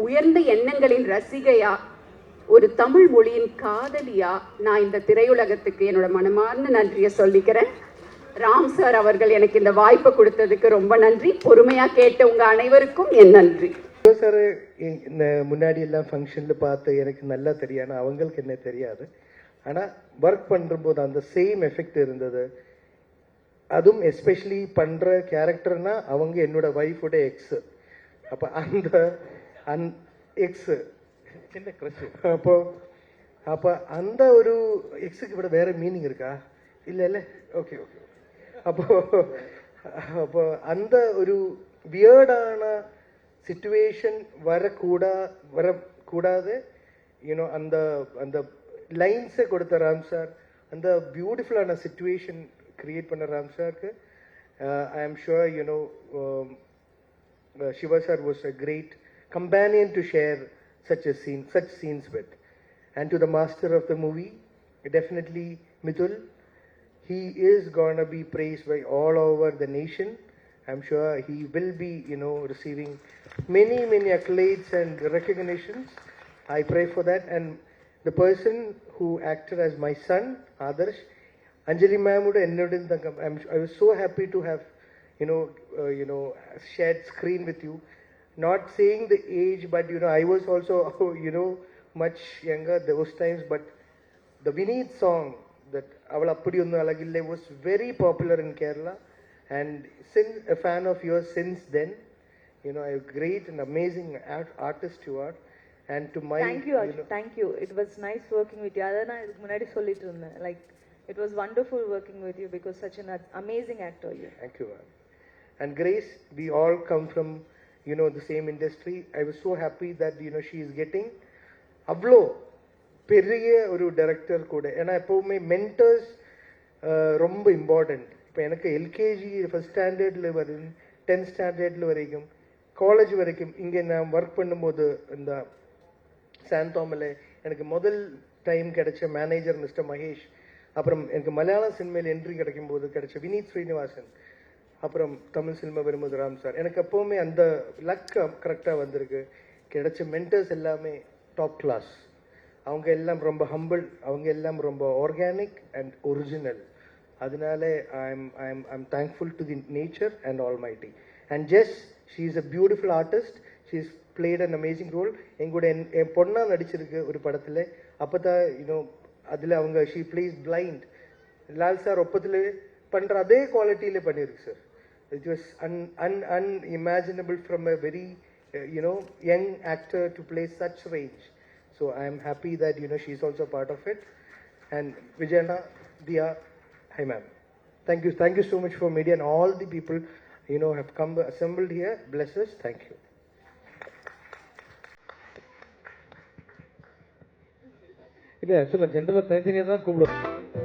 உயர்ந்த எண்ணங்களின் ரசிகையா, ஒரு தமிழ் மொழியின் காதலியா நான் இந்த திரையுலகத்துக்கு என்னோட மனமார்ந்த நன்றியை சொல்லிக்கிறேன். ராம் சார் அவர்கள் எனக்கு இந்த வாய்ப்பை கொடுத்ததுக்கு ரொம்ப நன்றி. பொறுமையா கேட்ட உங்க அனைவருக்கும் என் நன்றி. சார் இந்த முன்னாடி எல்லாம் ஃபங்க்ஷனில் பார்த்து எனக்கு நல்லா தெரியும், ஆனால் அவங்களுக்கு என்ன தெரியாது. ஆனால் ஒர்க் பண்ணும்போது அந்த சேம் எஃபெக்ட் இருந்தது. அதுவும் எஸ்பெஷலி பண்ணுற கேரக்டர்னா அவங்க என்னோட ஒய்ஃபோட எக்ஸு. அப்போ அந்த எக்ஸு சின்ன க்ரஷ். அப்போ அந்த ஒரு எக்ஸுக்கு விட வேறு மீனிங் இருக்கா? இல்லை ஓகே. அப்போ அந்த ஒரு வியர்டான சிச்சுவேஷன் வரக்கூடாது. யூனோ அந்த அந்த லைன்ஸை கொடுத்த ராம் சார், அந்த பியூட்டிஃபுல்லான சிச்சுவேஷன் கிரியேட் பண்ண ராம் சாருக்கு ஐ ஆம் sure you know Shiva sir was a great companion to share such scenes with. And to the master of the movie, definitely Mithul, he is gonna be praised by all over the nation. I'm sure he will be, receiving many accolades and recognitions. I pray for that. And the person who acted as my son, Adarsh, Anjali ma'am, I was so happy to have, shared screen with you. Not saying the age, but I was also, much younger those times. But the Vineet song that Avala Appudiyonnu Alagille was very popular in Kerala, and since a fan of yours since then. A great and amazing artist you are. And to my... Thank you, Arjun. Thank you. It was nice working with you. Like, it was wonderful working with you because such an amazing actor you. Thank you, ma'am. And Grace, we all come from, the same industry. I was so happy that, she is getting avlo பெரிய ஒரு director கூட. ஏன்னா எப்போவுமே mentors ரொம்ப important. இப்போ எனக்கு LKG first ஸ்டாண்டர்டில் வரும் 10th ஸ்டாண்டர்டில் வரைக்கும் காலேஜ் வரைக்கும் இங்கே நான் ஒர்க் பண்ணும்போது இந்த சாந்தோமில் எனக்கு முதல் டைம் கிடைச்ச மேனேஜர் மிஸ்டர் மகேஷ், அப்புறம் எனக்கு மலையாளம் சினிமையில் என்ட்ரி கிடைக்கும் போது கிடைச்ச வினீத் ஸ்ரீனிவாசன், அப்புறம் தமிழ் சினிமா வரும்போது ராம் சார். எனக்கு எப்போவுமே அந்த லக் கரெக்டாக வந்திருக்கு. கிடைச்ச மென்டர்ஸ் எல்லாமே டாப் கிளாஸ். அவங்க எல்லாம் ரொம்ப ஹம்பிள், அவங்க எல்லாம் ரொம்ப ஆர்கானிக் அண்ட் ஒரிஜினல். அதனால I'm thankful to the nature and almighty. And Jess, she is a beautiful artist. She is played an amazing role. எங்கூட என் பொண்ணா நடிச்சிருக்கு ஒரு படத்தில். அப்போ தான் அதில் அவங்க she plays blind. Lal sir ஒப்பத்தில் பண்ணுற அதே குவாலிட்டியில் பண்ணியிருக்கு sir. It was unimaginable from a very young actor to play such range. So I am happy that she's also part of it. And Vijayana, Dia, hi ma'am. Thank you so much for media and all the people have come assembled here. Bless us. Thank you. இல்லை, ஆக்சுவலாக ஜென்ரலாக தனித்தனியாக தான் கூப்பிடுவோம்.